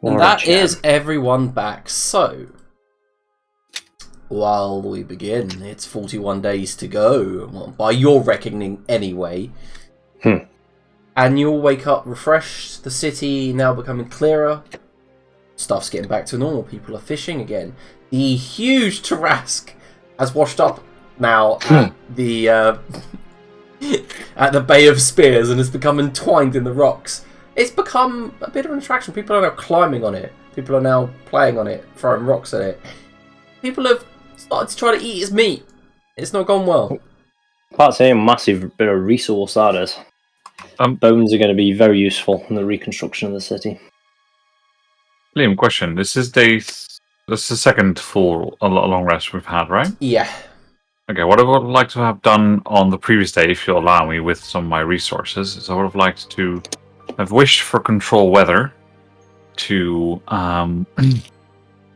And that is everyone back. So, while we begin, it's 41 days to go, well, by your reckoning anyway. And you'll wake up refreshed, the city now becoming clearer, stuff's getting back to normal, people are fishing again. The huge Tarask has washed up now at the at the Bay of Spears and has become entwined in the rocks. It's become a bit of an attraction. People are now climbing on it. People are now playing on it, throwing rocks at it. People have started to try to eat its meat. It's not gone well. That's a massive bit of resource, that is. Bones are going to be very useful in the reconstruction of the city. Liam, question. This is the second full long rest we've had, right? Yeah. Okay, what I would like to have done on the previous day, if you allow me, with some of my resources, is I would have liked to have wished for control weather, to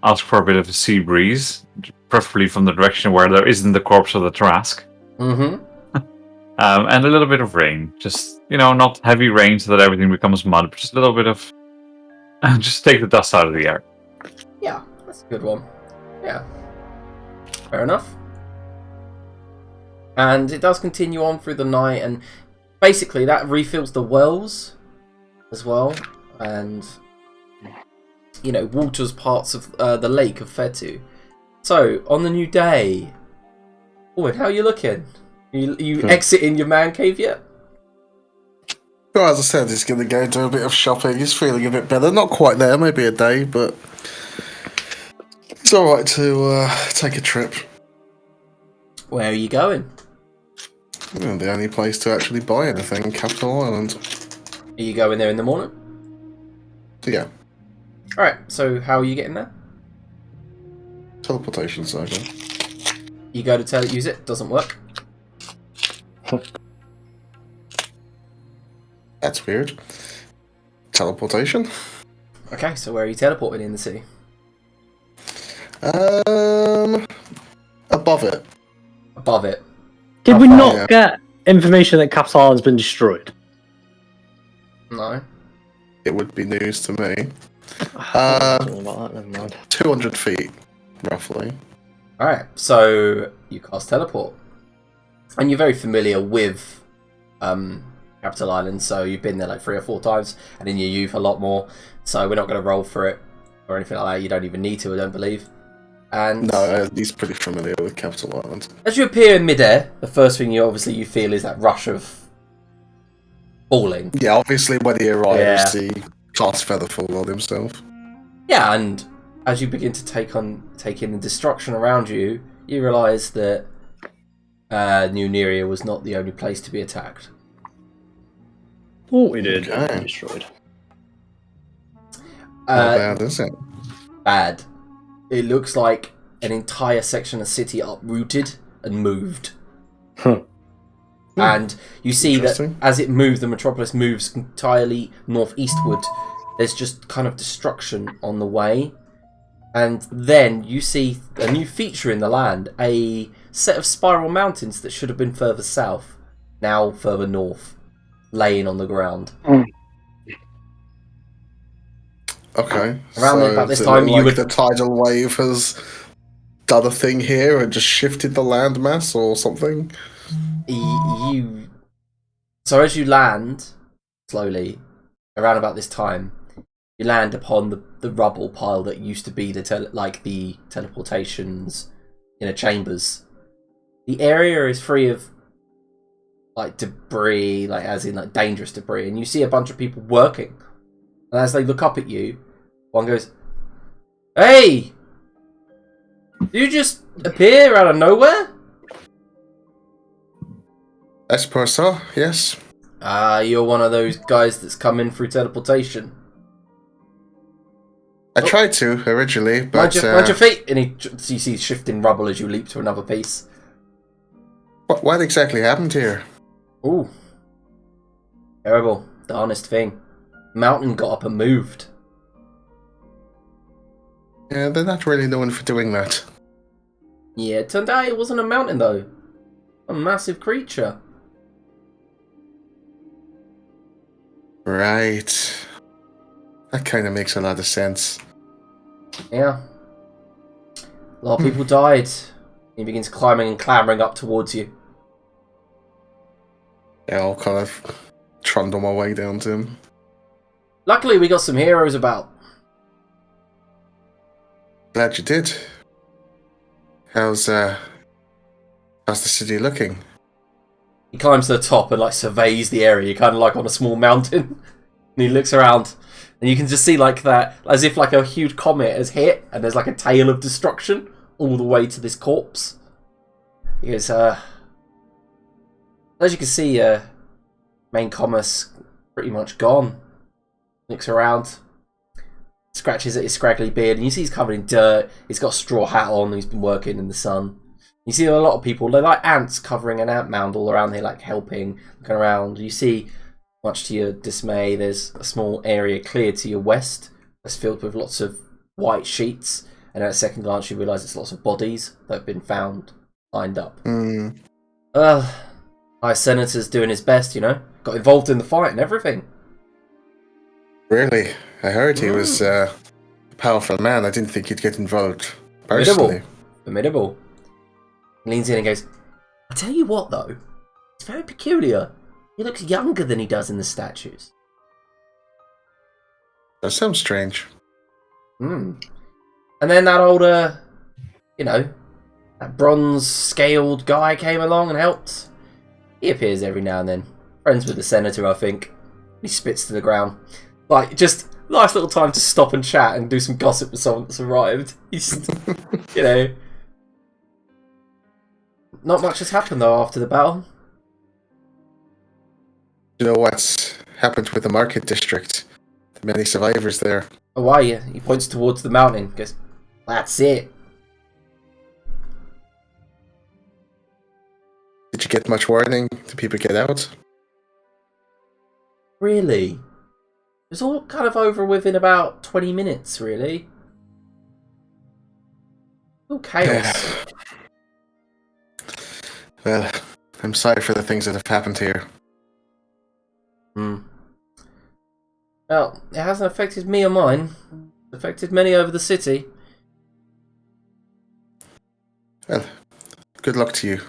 ask for a bit of a sea breeze, preferably from the direction where there isn't the corpse of the Tarask. Mm-hmm. And a little bit of rain. Just, not heavy rain so that everything becomes mud, but just a little bit of... just take the dust out of the air. Yeah, that's a good one. Yeah. Fair enough. And it does continue on through the night, and basically that refills the wells as well, and waters parts of the lake of Fetu. So on the new day, Owen, how are you looking? You exiting your man cave yet? Well, as I said, he's going to go do a bit of shopping. He's feeling a bit better. Not quite there, maybe a day, but it's all right to take a trip. Where are you going? The only place to actually buy anything, Capital Island. Are you going there in the morning? Yeah. Alright, so how are you getting there? Teleportation cycle. You go to use it, doesn't work. That's weird. Teleportation? Okay, so where are you teleporting in the city? Above it. Above it. Did we not get information that Capital Island's been destroyed? No. It would be news to me. Something about that, never mind. 200 feet, roughly. Alright, so you cast teleport. And you're very familiar with Capital Island, so you've been there like 3 or 4 times, and in your youth a lot more, so we're not going to roll for it or anything like that. You don't even need to, I don't believe. And no, he's pretty familiar with Capital Island. As you appear in midair, the first thing you feel is that rush of falling. Yeah, obviously when he arrives, he casts Featherfall on himself. Yeah, and as you begin to take in the destruction around you, you realise that New Neria was not the only place to be attacked. What we did destroyed. How bad is it? Bad. It looks like an entire section of city uprooted and moved. And you see that as it moves, the metropolis moves entirely northeastward. There's just kind of destruction on the way. And then you see a new feature in the land, a set of spiral mountains that should have been further south, now further north, laying on the ground. Okay. Around about this time, you would... the tidal wave has done a thing here and just shifted the landmass or something? So as you land, slowly, around about this time, you land upon the rubble pile that used to be the teleportations chambers. The area is free of debris, as in dangerous debris, and you see a bunch of people working. And as they look up at you, one goes, "Hey! Did you just appear out of nowhere?" Espresso, yes. You're one of those guys that's come in through teleportation. I tried to originally, but mind your feet, and you see shifting rubble as you leap to another piece. What exactly happened here? Ooh, terrible. The honest thing, mountain got up and moved. Yeah, they're not really known for doing that. Yeah, it turned out it wasn't a mountain though. A massive creature. Right. That kind of makes a lot of sense. Yeah. A lot of people died. He begins climbing and clambering up towards you. Yeah, I'll kind of trundle my way down to him. Luckily, we got some heroes about. Glad you did. How's the city looking? He climbs to the top and like surveys the area, kind of like on a small mountain. And he looks around, and you can just see like that, as if like a huge comet has hit, and there's like a tail of destruction all the way to this corpse. He goes, as you can see, main commerce pretty much gone. Looks around, scratches at his scraggly beard, and you see he's covered in dirt. He's got a straw hat on, and he's been working in the sun. You see a lot of people, they're like ants covering an ant mound all around here, like helping, looking around. You see, much to your dismay, there's a small area clear to your west that's filled with lots of white sheets, and at a second glance you realise it's lots of bodies that have been found, lined up. Well, our senator's doing his best, you know, got involved in the fight and everything. Really? I heard he was a powerful man. I didn't think he'd get involved personally. Formidable. He leans in and goes, I tell you what though, it's very peculiar. He looks younger than he does in the statues. That sounds strange. And then that older, that bronze-scaled guy came along and helped. He appears every now and then. Friends with the senator, I think. He spits to the ground. Like, just nice little time to stop and chat and do some gossip with someone that's arrived. He's, Not much has happened, though, after the battle. You know what's happened with the market district? The many survivors there. Oh, why? He points towards the mountain. Goes, that's it. Did you get much warning? Did people get out? Really? It was all kind of over within about 20 minutes, really. All chaos. Well, I'm sorry for the things that have happened here. Well, it hasn't affected me or mine. It's affected many over the city. Well, good luck to you.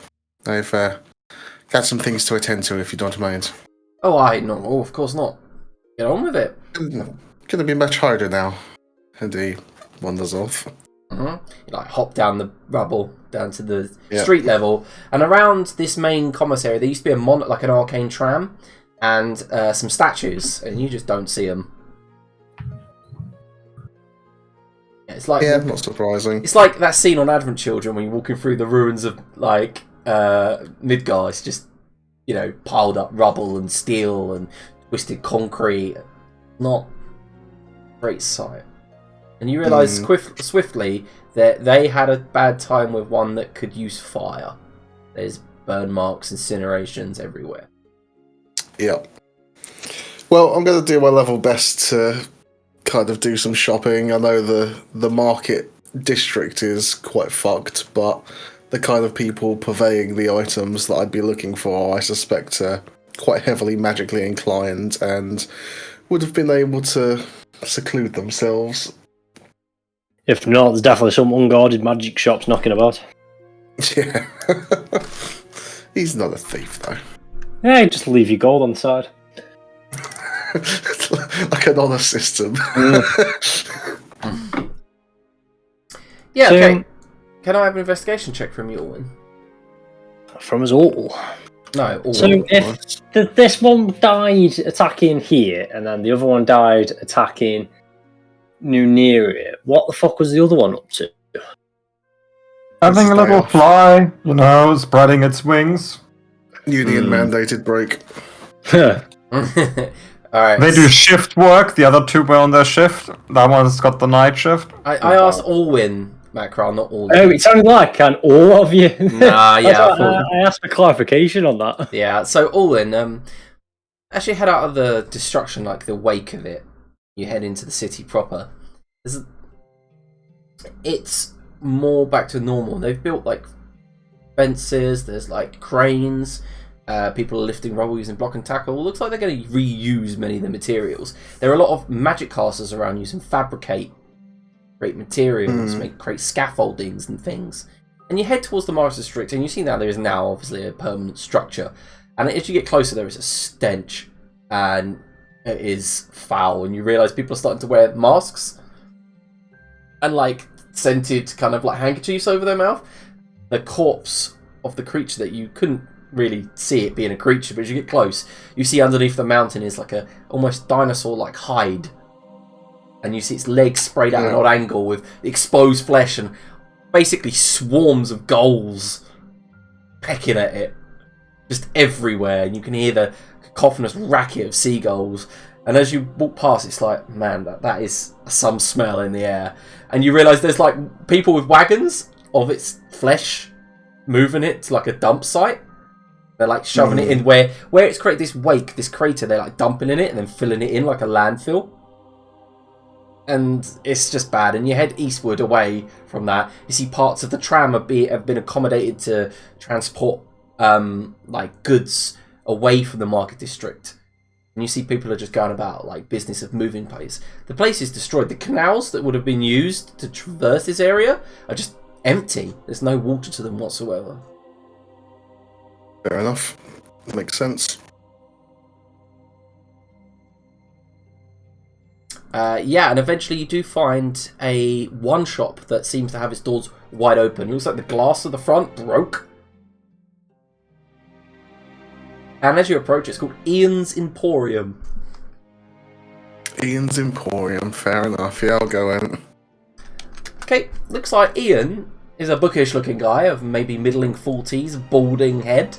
I've got some things to attend to, if you don't mind. Oh, of course not. Get on with it. Gonna be much harder now. And he wanders off. You hop down the rubble down to the street level, and around this main commissary there used to be like an arcane tram and some statues, and you just don't see them. It's like not surprising. It's like that scene on Advent Children when you're walking through the ruins of like Midgar. It's just piled up rubble and steel and twisted concrete. Not a great sight. And you realise swiftly that they had a bad time with one that could use fire. There's burn marks, incinerations everywhere. Yeah. Well, I'm going to do my level best to kind of do some shopping. I know the market district is quite fucked, but the kind of people purveying the items that I'd be looking for, I suspect, are quite heavily magically inclined and would have been able to seclude themselves. If not, there's definitely some unguarded magic shops knocking about. Yeah. He's not a thief, though. Yeah, just leave your gold on the side. Like an honor system. Yeah, okay. Can I have an investigation check from you, Owen? From us all? No, all. So if this one died attacking here, and then the other one died attacking near it, what the fuck was the other one up to? Having a little fly, spreading its wings. Union mandated break. Alright. They do shift work, the other two were on their shift. That one's got the night shift. I asked Allwyn, Macron, not Allwyn. Oh, it sounded like all of you. Nah, yeah. I asked for clarification on that. Yeah, so Allwyn, actually head out of the destruction, like the wake of it. You head into the city proper. It's more back to normal. They've built like fences, there's like cranes, People are lifting rubble using block and tackle. It looks like they're going to reuse many of the materials. There are a lot of magic casters around using fabricate, create materials, create scaffoldings and things. And you head towards the Morris District, and you see now there is now obviously a permanent structure. And as you get closer, there is a stench, and it is foul. And you realise people are starting to wear masks and like scented kind of like handkerchiefs over their mouth. The corpse of the creature that you couldn't really see it being a creature, but as you get close, you see underneath the mountain is like a almost dinosaur-like hide, and you see its legs sprayed out at an odd angle with exposed flesh and basically swarms of gulls pecking at it, just everywhere. And you can hear the cacophonous racket of seagulls. And as you walk past, it's like, man, that is some smell in the air. And you realise there's like people with wagons of its flesh moving it to like a dump site. They're like shoving it in where it's created this wake, this crater. They're like dumping in it and then filling it in like a landfill. And it's just bad. And you head eastward away from that. You see parts of the tram have been accommodated to transport like goods away from the market district. And you see people are just going about like business of moving place. The place is destroyed. The canals that would have been used to traverse this area are just empty. There's no water to them whatsoever. Fair enough. Makes sense. And eventually you do find a one shop that seems to have its doors wide open. It looks like the glass of the front broke. And as you approach, it's called Ian's Emporium. Ian's Emporium, fair enough. Yeah, I'll go in. Okay, looks like Ian is a bookish looking guy of maybe middling 40s, balding head.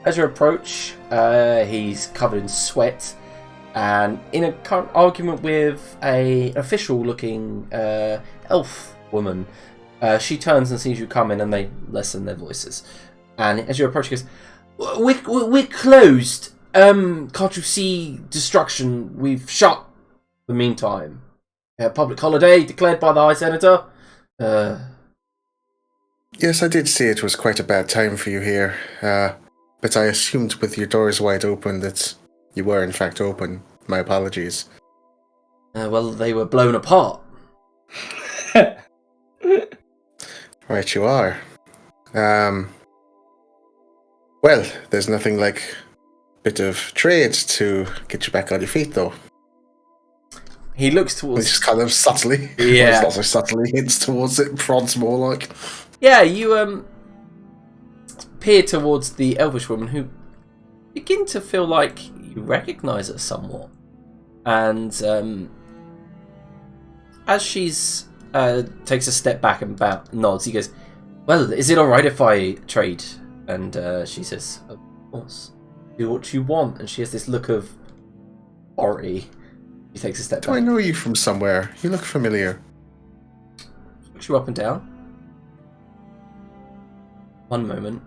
As you approach, he's covered in sweat and in a current argument with an official looking elf woman. She turns and sees you come in and they lessen their voices. And as you approach, he goes, We're closed. Can't you see destruction? We've shut the meantime. Public holiday declared by the High Senator. Yes, I did see it was quite a bad time for you here. But I assumed with your doors wide open that you were in fact open. My apologies. Well, they were blown apart. Right you are. Well, there's nothing like a bit of trade to get you back on your feet, though. He looks towards... He just kind of subtly, Yeah. not so subtly, hints towards it, prods more like. Yeah, you peer towards the elvish woman who begin to feel like you recognise her somewhat. And as she's takes a step back and nods, he goes, well, is it alright if I trade? And she says, of course, do what you want. And she has this look of authority. She takes a step back. Do I know you from somewhere? You look familiar. Looks you up and down. One moment.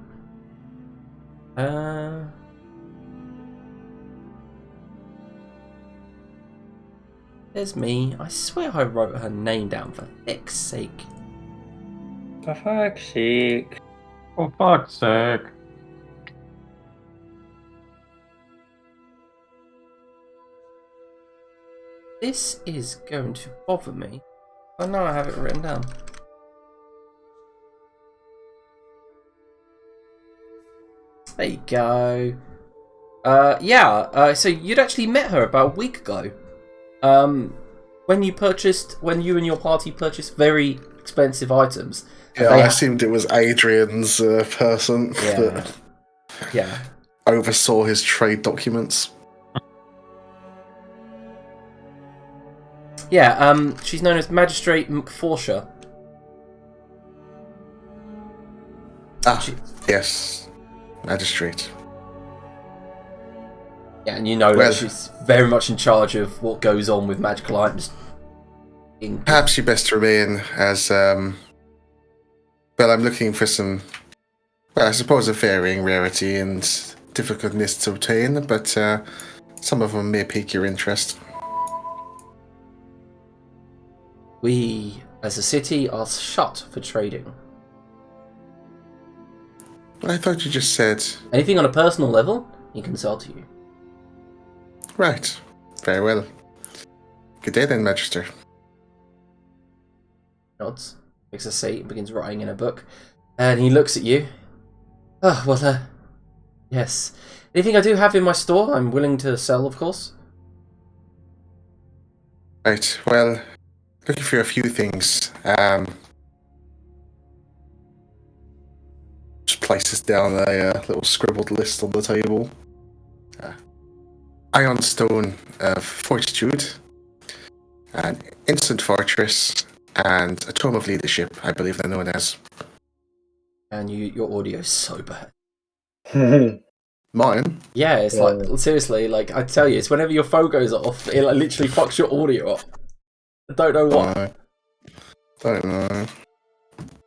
There's me. I swear I wrote her name down for thick's sake. For fuck's sake. For fuck's sake. This is going to bother me. I know I have it written down. There you go. So you'd actually met her about a week ago. When you and your party purchased very expensive items. Yeah, I assumed it was Adrian's person that oversaw his trade documents. Yeah, she's known as Magistrate McForsha. Yes. Magistrate. Yeah, and you know that she's very much in charge of what goes on with magical items. Perhaps you best remain as, I'm looking for some, I suppose, of varying rarity and difficultness to obtain, but some of them may pique your interest. We, as a city, are shut for trading. I thought you just said... Anything on a personal level, he can sell to you. Right. Very well. Good day then, Magister. Nods, takes a seat, and begins writing in a book. And he looks at you. Oh, well, yes. Anything I do have in my store, I'm willing to sell, of course. Right, well, looking for a few things. Just places down a little scribbled list on the table. Ironstone Fortitude, an Instant Fortress, and a Tome of Leadership, I believe they're known as. And your audio's so bad. Mine? Yeah, it's like, seriously, like, I tell you, it's whenever your phone goes off, it like, literally fucks your audio up. I don't know why. Don't know.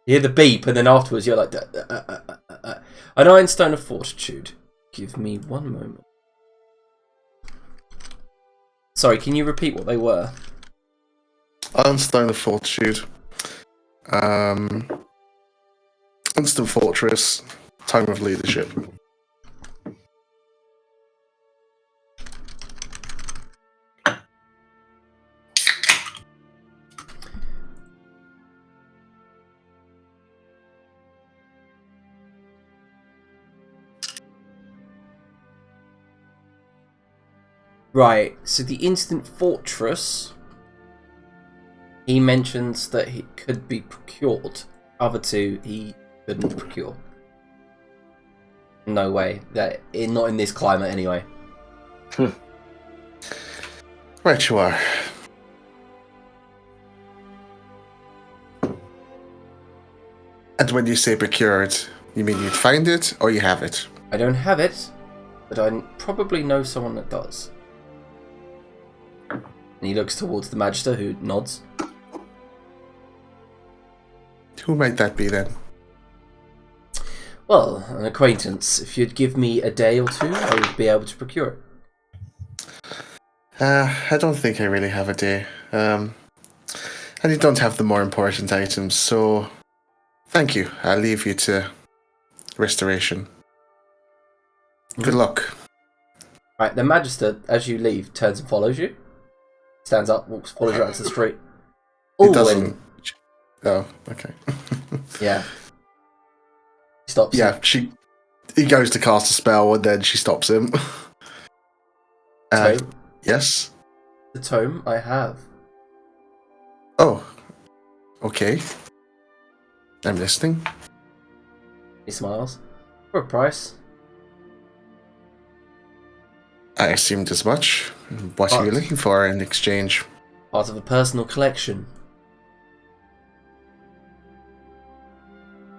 You hear the beep, and then afterwards you're like, an Ironstone of Fortitude. Give me one moment. Sorry, can you repeat what they were? Ironstone of Fortitude. Instant Fortress. Tome of Leadership. Right, so the Instant Fortress, he mentions that it could be procured. Other two, he couldn't procure. No way. Not in this climate, anyway. Right you are. And when you say procured, you mean you'd find it, or you have it? I don't have it, but I probably know someone that does. And he looks towards the Magister, who nods. Who might that be then? Well, an acquaintance. If you'd give me a day or two, I would be able to procure it. I don't think I really have a day. And you don't have the more important items, so thank you. I'll leave you to restoration. Good luck. Right, the Magister, as you leave, turns and follows you. Stands up, follows you out to the street. It doesn't. Oh, okay. Yeah. Stops. Yeah, he goes to cast a spell and then she stops him. Tome. Yes? The tome I have. Oh. Okay. I'm listening. He smiles. For a price. I assumed as much. What are you looking for in exchange? Part of a personal collection.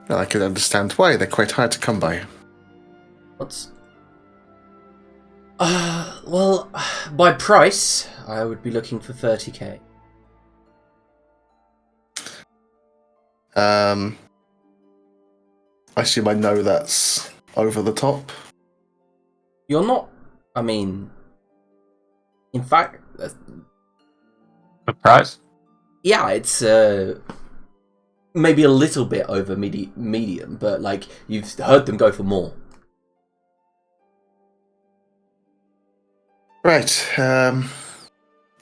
Well, I can understand why. They're quite hard to come by. What's... well, by price, I would be looking for 30k. I assume I know that's over the top. You're not... I mean... In fact... The price? Yeah, it's maybe a little bit over medium, but like you've heard them go for more. Right. Are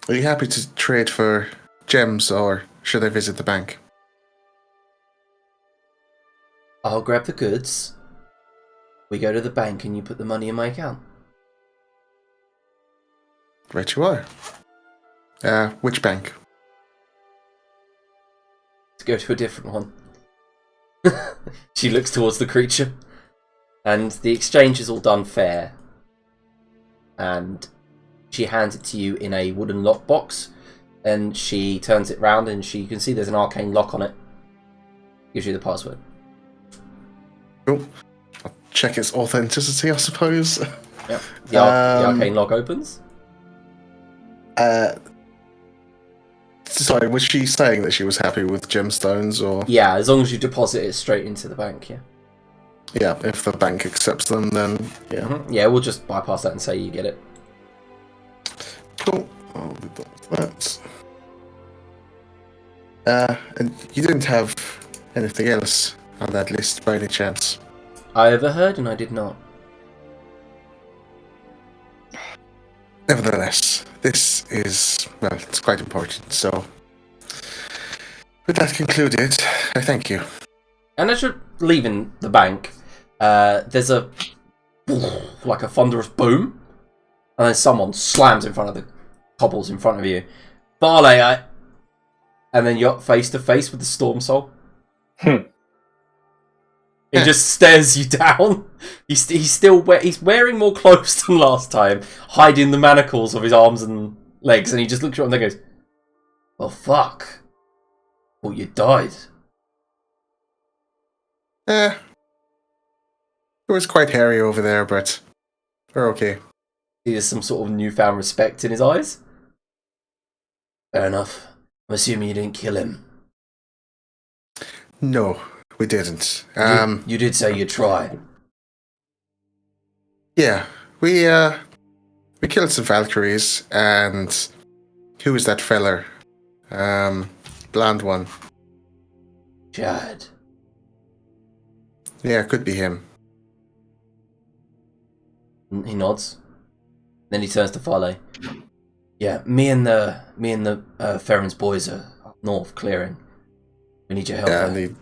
you happy to trade for gems, or should I visit the bank? I'll grab the goods. We go to the bank and you put the money in my account. Right you are. Which bank? Let's go to a different one. She looks towards the creature. And the exchange is all done fair. And she hands it to you in a wooden lockbox. And she turns it round and you can see there's an arcane lock on it. Gives you the password. Cool. I'll check its authenticity, I suppose. Yep. The arcane lock opens. Sorry, was she saying that she was happy with gemstones, or...? Yeah, as long as you deposit it straight into the bank, yeah. Yeah, if the bank accepts them, then yeah. Mm-hmm. Yeah, we'll just bypass that and say you get it. Cool. I'll be done with that. And you didn't have anything else on that list by any chance? I overheard and I did not. Nevertheless, this is, well, it's quite important, so... With that concluded, I thank you. And as you're leaving the bank, there's a thunderous boom, and then someone slams in front of the cobbles in front of you. Barley, and then you're face to face with the Storm Soul. He just stares you down. He's wearing more clothes than last time, hiding the manacles of his arms and legs, and he just looks at you and then goes, "Well, fuck. Well, you died." It was quite hairy over there, but we're okay. There's some sort of newfound respect in his eyes. Fair enough. I'm assuming you didn't kill him. No, we didn't. You did say you'd try. Yeah, we killed some Valkyries, and who was that feller? Blonde one. Chad. Yeah, could be him. He nods. Then he turns to Farley. Yeah, me and the Ferren's boys are up north clearing. We need your help. Yeah, and he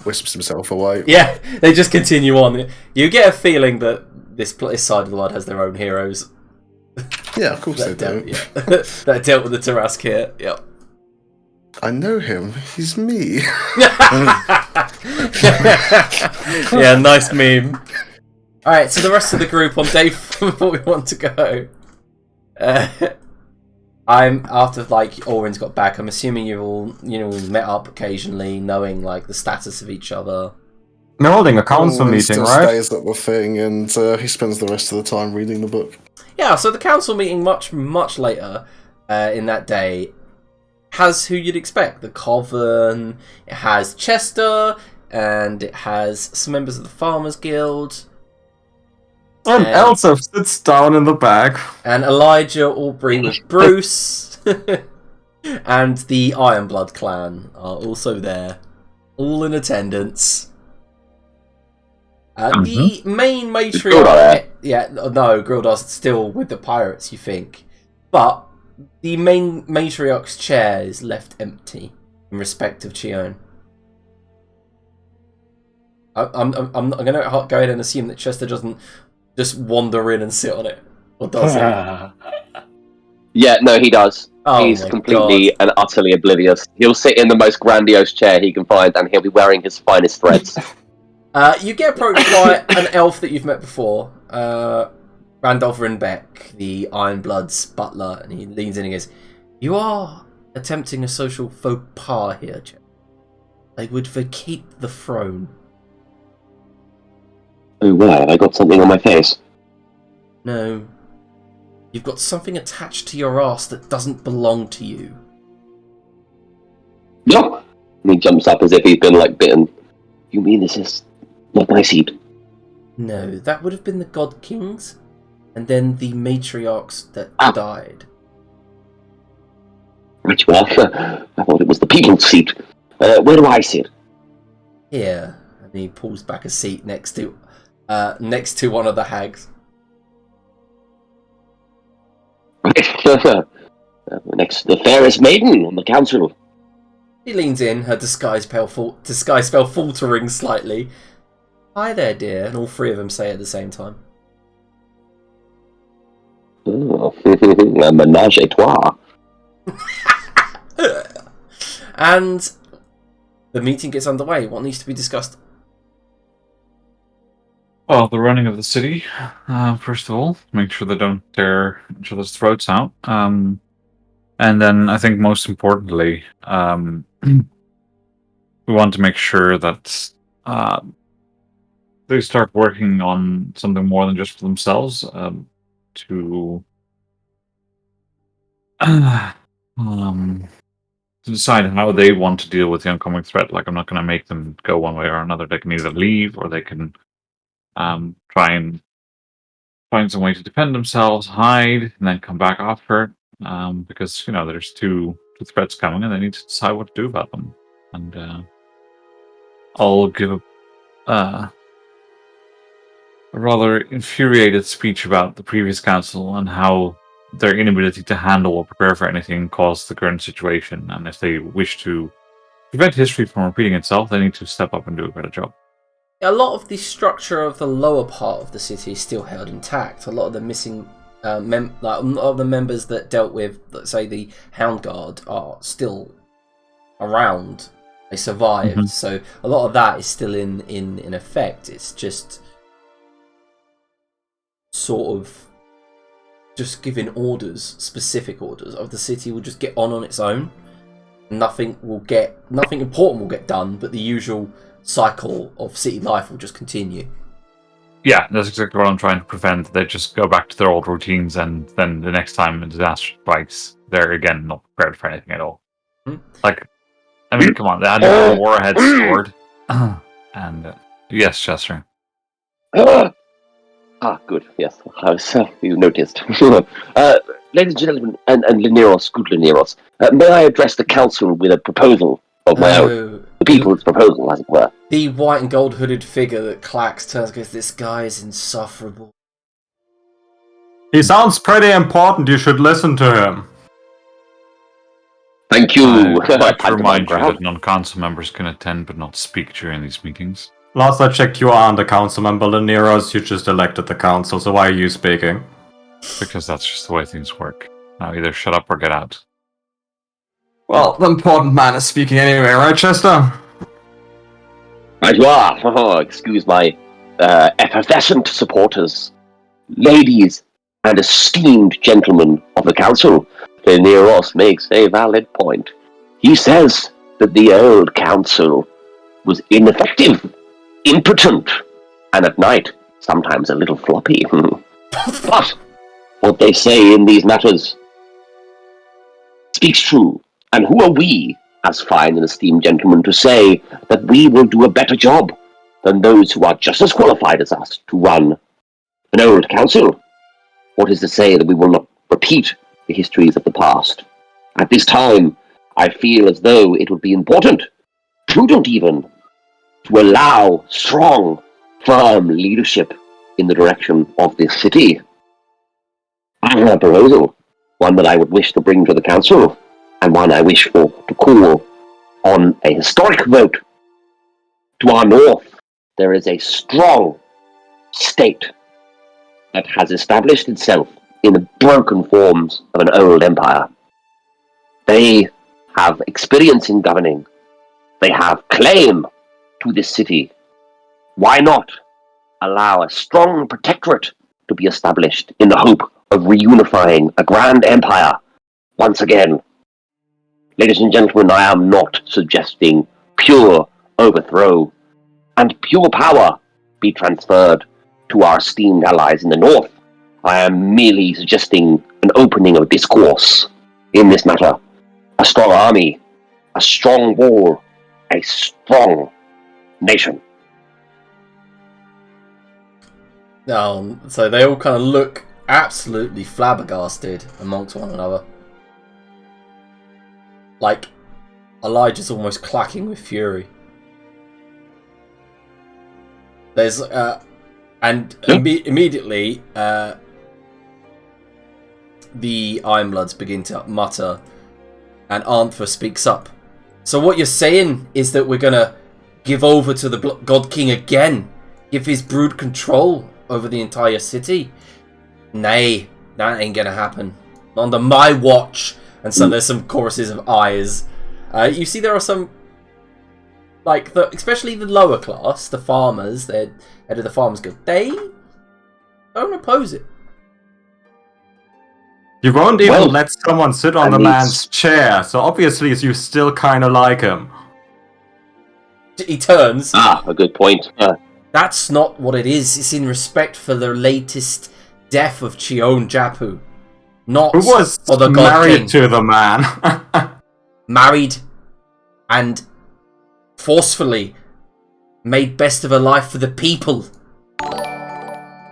wisps himself away. Yeah, they just continue on. You get a feeling that this side of the world has their own heroes. Yeah, of course they do. Yeah. That dealt with the Tarask here. Yep. I know him. He's me. Yeah, nice meme. Alright, so the rest of the group on day 4 we want to go. I'm after Orin's got back, I'm assuming you've all met up occasionally, knowing the status of each other. We're holding a council Owen meeting, still right? stays at the thing, and he spends the rest of the time reading the book. Yeah, so the council meeting much later in that day has who you'd expect. The Coven, it has Chester, and it has some members of the Farmers Guild. And Elsa sits down in the back. And Elijah Aubrey with Bruce. And the Ironblood clan are also there. All in attendance. The main matriarch... Yeah, no, Grildar's still with the pirates, you think. But the main matriarch's chair is left empty in respect of Chion. I'm going to go ahead and assume that Chester doesn't just wander in and sit on it. Or does he? Yeah, no, he does. Oh He's my completely God. and utterly oblivious. He'll sit in the most grandiose chair he can find, and he'll be wearing his finest threads. You get approached by an elf that you've met before, Randolph Rinbeck, the Ironblood's butler, and he leans in and goes, "You are attempting a social faux pas here, Chester. They would vacate the throne." Oh, why? Have I got something on my face? No. You've got something attached to your ass that doesn't belong to you. No! And he jumps up as if he's been, bitten. You mean this is not my seed? No, that would have been the God Kings, and then the matriarchs that died. Right, well, I thought it was the people's seat. Where do I sit? Here. And he pulls back a seat next to one of the hags. Next, the fairest maiden on the council. She leans in, her disguise spell faltering slightly. "Hi there, dear," and all three of them say it at the same time. Oh, a menage a trois. And the meeting gets underway. What needs to be discussed? Well, the running of the city, first of all. Make sure they don't tear each other's throats out. And then I think most importantly, we want to make sure that they start working on something more than just for themselves, to decide how they want to deal with the oncoming threat. I'm not going to make them go one way or another. They can either leave or they can try and find some way to defend themselves, hide, and then come back after it. Because there's two threats coming, and they need to decide what to do about them. And I'll give a rather infuriated speech about the previous council and how their inability to handle or prepare for anything caused the current situation. And if they wish to prevent history from repeating itself, they need to step up and do a better job. A lot of the structure of the lower part of the city is still held intact. A lot of the missing, a lot of the members that dealt with, let's say, the Hound Guard are still around. They survived, Mhm. so a lot of that is still in effect. It's just sort of just giving orders, specific orders of the city will just get on its own. Nothing important will get done, but the usual cycle of city life will just continue. Yeah, that's exactly what I'm trying to prevent. They just go back to their old routines, and then the next time a disaster strikes, they're again not prepared for anything at all. Hmm. Like, I mean, come on, they had a warhead stored. And yes, Chester. Good. Yes, I was, you noticed. Ladies and gentlemen, and Lineros, good Lineros, may I address the council with a proposal of my own? The people's proposal, as it were. The white and gold hooded figure that clacks turns and goes, "This guy is insufferable." He sounds pretty important. You should listen to him. Thank you. I'd like to remind you that non-council members can attend but not speak during these meetings. Last I checked, you aren't a council member, Lineros. You just elected the council, so why are you speaking? Because that's just the way things work. Now either shut up or get out. Well, the important man is speaking anyway, right, Chester? Right you are. Oh, excuse my effervescent supporters. Ladies and esteemed gentlemen of the council, Lineros makes a valid point. He says that the old council was ineffective, impotent, and at night, sometimes a little floppy. But what they say in these matters speaks true. And who are we, as fine and esteemed gentlemen, to say that we will do a better job than those who are just as qualified as us to run an old council? What is to say that we will not repeat the histories of the past? At this time, I feel as though it would be important, prudent even, to allow strong, firm leadership in the direction of this city. I have a proposal, one that I would wish to bring to the council, and one I wish to call on a historic vote. To our north, there is a strong state that has established itself in the broken forms of an old empire. They have experience in governing. They have claim to this city. Why not allow a strong protectorate to be established in the hope of reunifying a grand empire once again? Ladies and gentlemen, I am not suggesting pure overthrow and pure power be transferred to our esteemed allies in the north. I am merely suggesting an opening of discourse in this matter. A strong army, a strong wall, a strong nation. So they all kind of look absolutely flabbergasted amongst one another. Like, Elijah's almost clacking with fury. There's, immediately, the Ironbloods begin to mutter, and Anther speaks up. So what you're saying is that we're gonna give over to the God King again? Give his brood control over the entire city? Nay, that ain't gonna happen. Not under my watch. And so there's some choruses of ayes. You see there are some, like, especially the lower class, the farmers, the head of the Farmers Guild, they don't oppose it. You won't even let someone sit on the man's chair, so obviously you still kind of like him. He turns. A good point. That's not what it is. It's in respect for the latest death of Chion Japu. Not Who was for the God married King. to the man. Married and forcefully made best of a life for the people.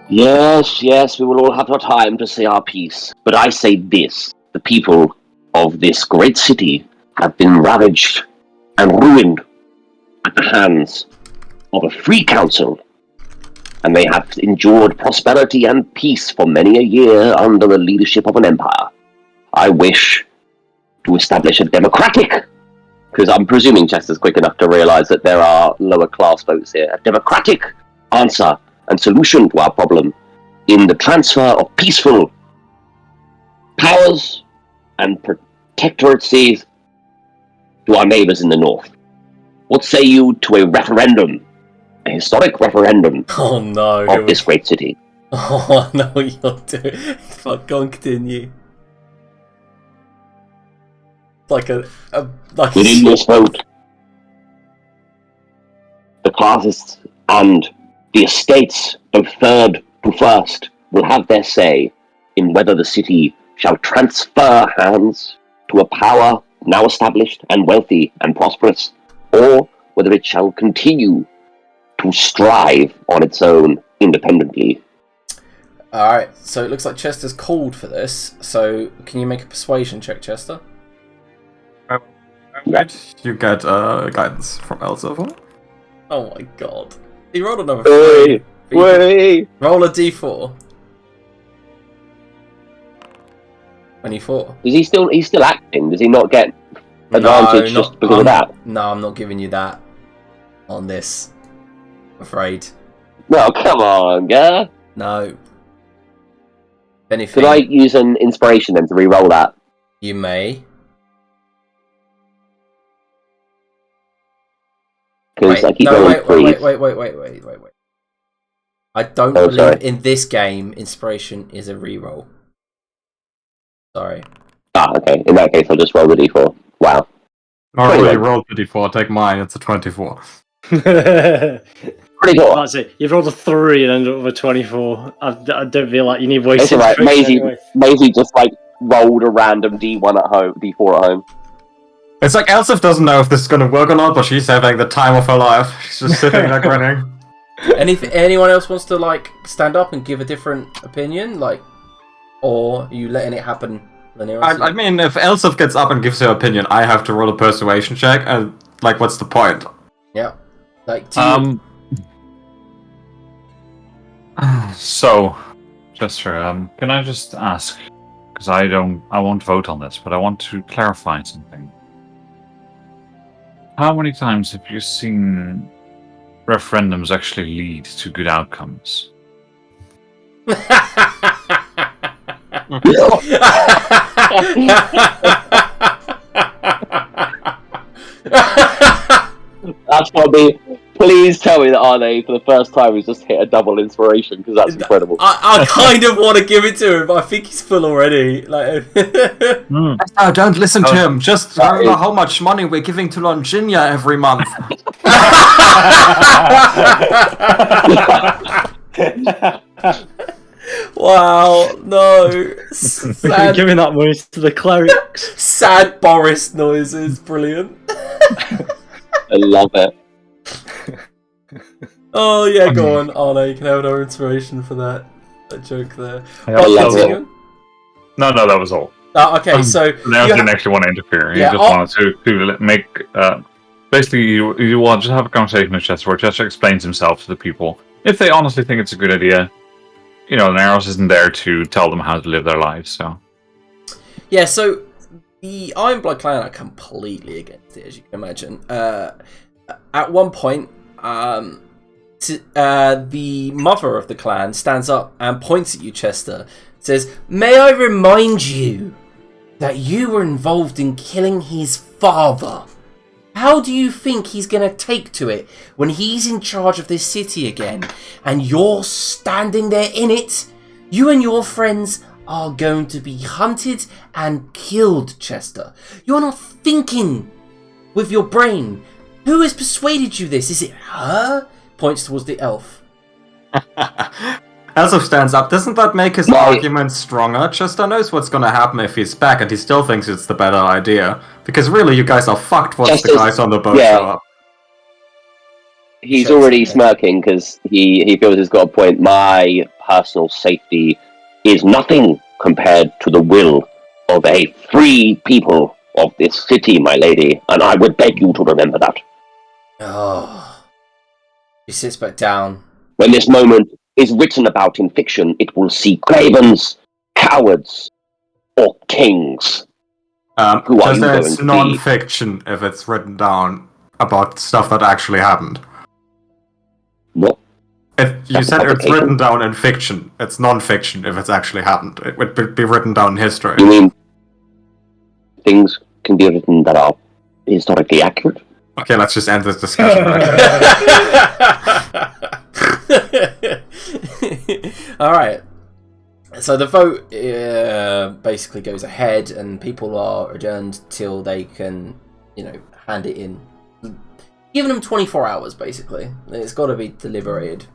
Yes, we will all have our time to say our piece. But I say this, the people of this great city have been ravaged and ruined at the hands of a free council and they have endured prosperity and peace for many a year under the leadership of an empire. I wish to establish a democratic, because I'm presuming Chester's quick enough to realise that there are lower class votes here, a democratic answer and solution to our problem in the transfer of peaceful powers and protectorates to our neighbours in the north. What say you to a referendum, a historic referendum Oh no. of this great city? Oh no, you're doing. Fuck, go on, continue. Like like. Within this vote, the classes and the estates of third to first will have their say in whether the city shall transfer hands to a power now established and wealthy and prosperous, or whether it shall continue to strive on its own independently. Alright, so it looks like Chester's called for this, so can you make a persuasion check, Chester? You get guidance from Elsa. Oh my god. He rolled another 3. Wait! Roll a d4. 24. Is he's still acting? Does he not get advantage just because of that? No, I'm not giving you that on this. I'm afraid. No, come on, girl. No. If anything, Could I use an inspiration then to re-roll that? you may. Because I keep wait. going I don't Oh, believe sorry. in this game inspiration is a reroll. Sorry. Okay. In that case, I'll just roll the d4. Wow. Already rolled the d4, take mine, it's a 24. Pretty cool. That's it. You've rolled a 3 and ended up with a 24. I don't feel like you need It's wasted alright. inspiration Maisie, anyway. Maisie just like rolled a random d1 at home, d4 at home. It's like Elsif doesn't know if this is gonna work or not, but she's having the time of her life. She's just sitting there grinning. Anyone else wants to like stand up and give a different opinion, like, or are you letting it happen? I mean, if Elsif gets up and gives her opinion, I have to roll a persuasion check, and like, what's the point? Yeah. Like, do you... So, Chester, can I just ask, because I won't vote on this, but I want to clarify something. How many times have you seen referendums actually lead to good outcomes? That's probably. Please tell me that Arne, for the first time, has just hit a double inspiration, because that's incredible. I kind of want to give it to him, but I think he's full already. Like, Oh, don't listen to him. Just remember how much money we're giving to Longinia every month. wow, no. Sad, Giving that money to the clerics. sad Boris noises, brilliant. I love it. Oh yeah, go on, Arne. You can have another inspiration for that joke there. I love it. Continue. No, that was all. Okay, so Now you didn't actually want to interfere. Yeah, He just wanted to make. Basically, you want to just have a conversation with Chester where Chester explains himself to the people. If they honestly think it's a good idea, Naros isn't there to tell them how to live their lives. So yeah, so the Ironblood clan are completely against it, as you can imagine. At one point, the mother of the clan stands up and points at you, Chester. Says, "May I remind you that you were involved in killing his father? How do you think he's going to take to it when he's in charge of this city again and you're standing there in it? You and your friends are going to be hunted and killed, Chester. You're not thinking with your brain. Who has persuaded you this? Is it her?" Points towards the elf. Elsif stands up. Doesn't that make his Right. argument stronger? Chester knows what's gonna happen if he's back, and he still thinks it's the better idea. Because really, you guys are fucked once the Chester's- guys on the boat yeah. show up. He's Shows already it. smirking because he feels he's got a point. My personal safety is nothing compared to the will of a free people of this city, my lady, and I would beg you to remember that. Oh. He sits back down When this moment is written about in fiction, it will see cravens, cowards, or kings. Who are Just you that going it's to be? non-fiction if it's written down about stuff that actually happened. What? If you That's a said it's publication. written down in fiction, it's non-fiction if it's actually happened. It would be written down in history. You mean things can be written that are historically accurate? Okay, let's just end this discussion. Alright. So the vote basically goes ahead, and people are adjourned till they can, hand it in. Giving them 24 hours, basically. It's got to be deliberated.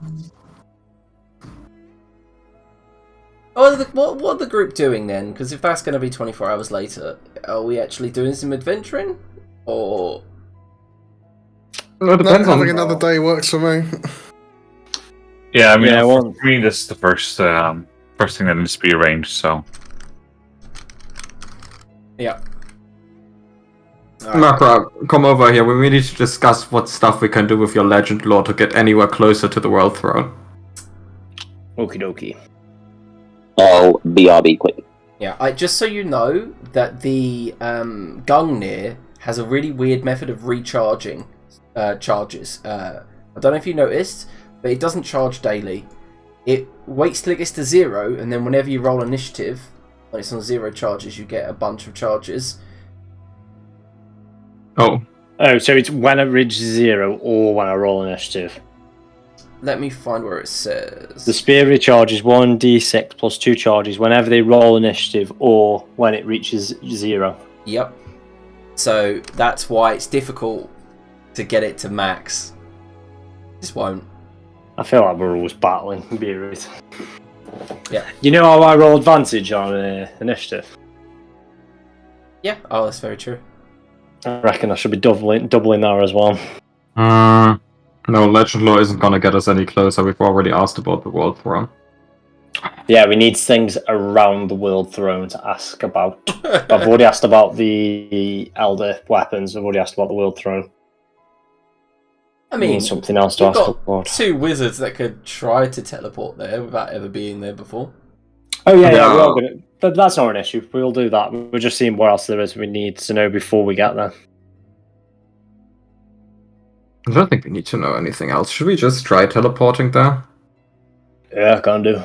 What are the group doing then? Because if that's going to be 24 hours later, are we actually doing some adventuring? Or... Well, it depends on... Having another day works for me. Yeah, I mean, Yeah, for me, this is the first thing that needs to be arranged, so... Yeah. Makra, come over here. We need to discuss what stuff we can do with your legend lore to get anywhere closer to the World Throne. Okie dokie. Oh, BRB quick. Yeah, just so you know that the Gungnir has a really weird method of recharging charges. I don't know if you noticed, but it doesn't charge daily. It waits till it gets to 0, and then whenever you roll initiative, when it's on 0 charges, you get a bunch of charges. Oh. Oh, so it's when it reaches 0 or when I roll initiative. Let me find where it says. The spear recharges 1d6 plus 2 charges whenever they roll initiative or when it reaches 0. Yep. So that's why it's difficult to get it to max. Just won't. I feel like we're always battling, be rude. Yeah. You know how I roll advantage on initiative? Yeah. Oh, that's very true. I reckon I should be doubling that as well. No, legend lore isn't gonna get us any closer. We've already asked about the World Throne. Yeah, we need things around the World Throne to ask about. I've already asked about the Elder weapons. I've already asked about the World Throne. I We mean, need something else to you've ask got about. 2 wizards that could try to teleport there without ever being there before. Oh yeah, Yeah. we are gonna. But that's not an issue. We'll do that. We're just seeing what else there is we need to know before we get there. I don't think we need to know anything else. Should we just try teleporting there? Yeah, can do.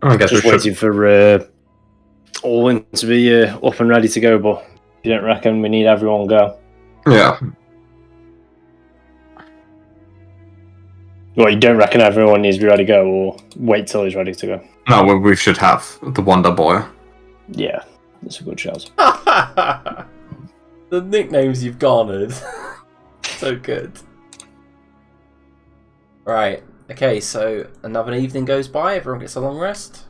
I guess Just we waiting should. for Owen to be up and ready to go. But if you don't reckon we need everyone go? Yeah. Well, you don't reckon everyone needs to be ready to go, or wait till he's ready to go? No, we should have the Wonder Boy. Yeah, that's a good shout. The nicknames you've garnered. So good. Right. Okay, so another evening goes by, everyone gets a long rest.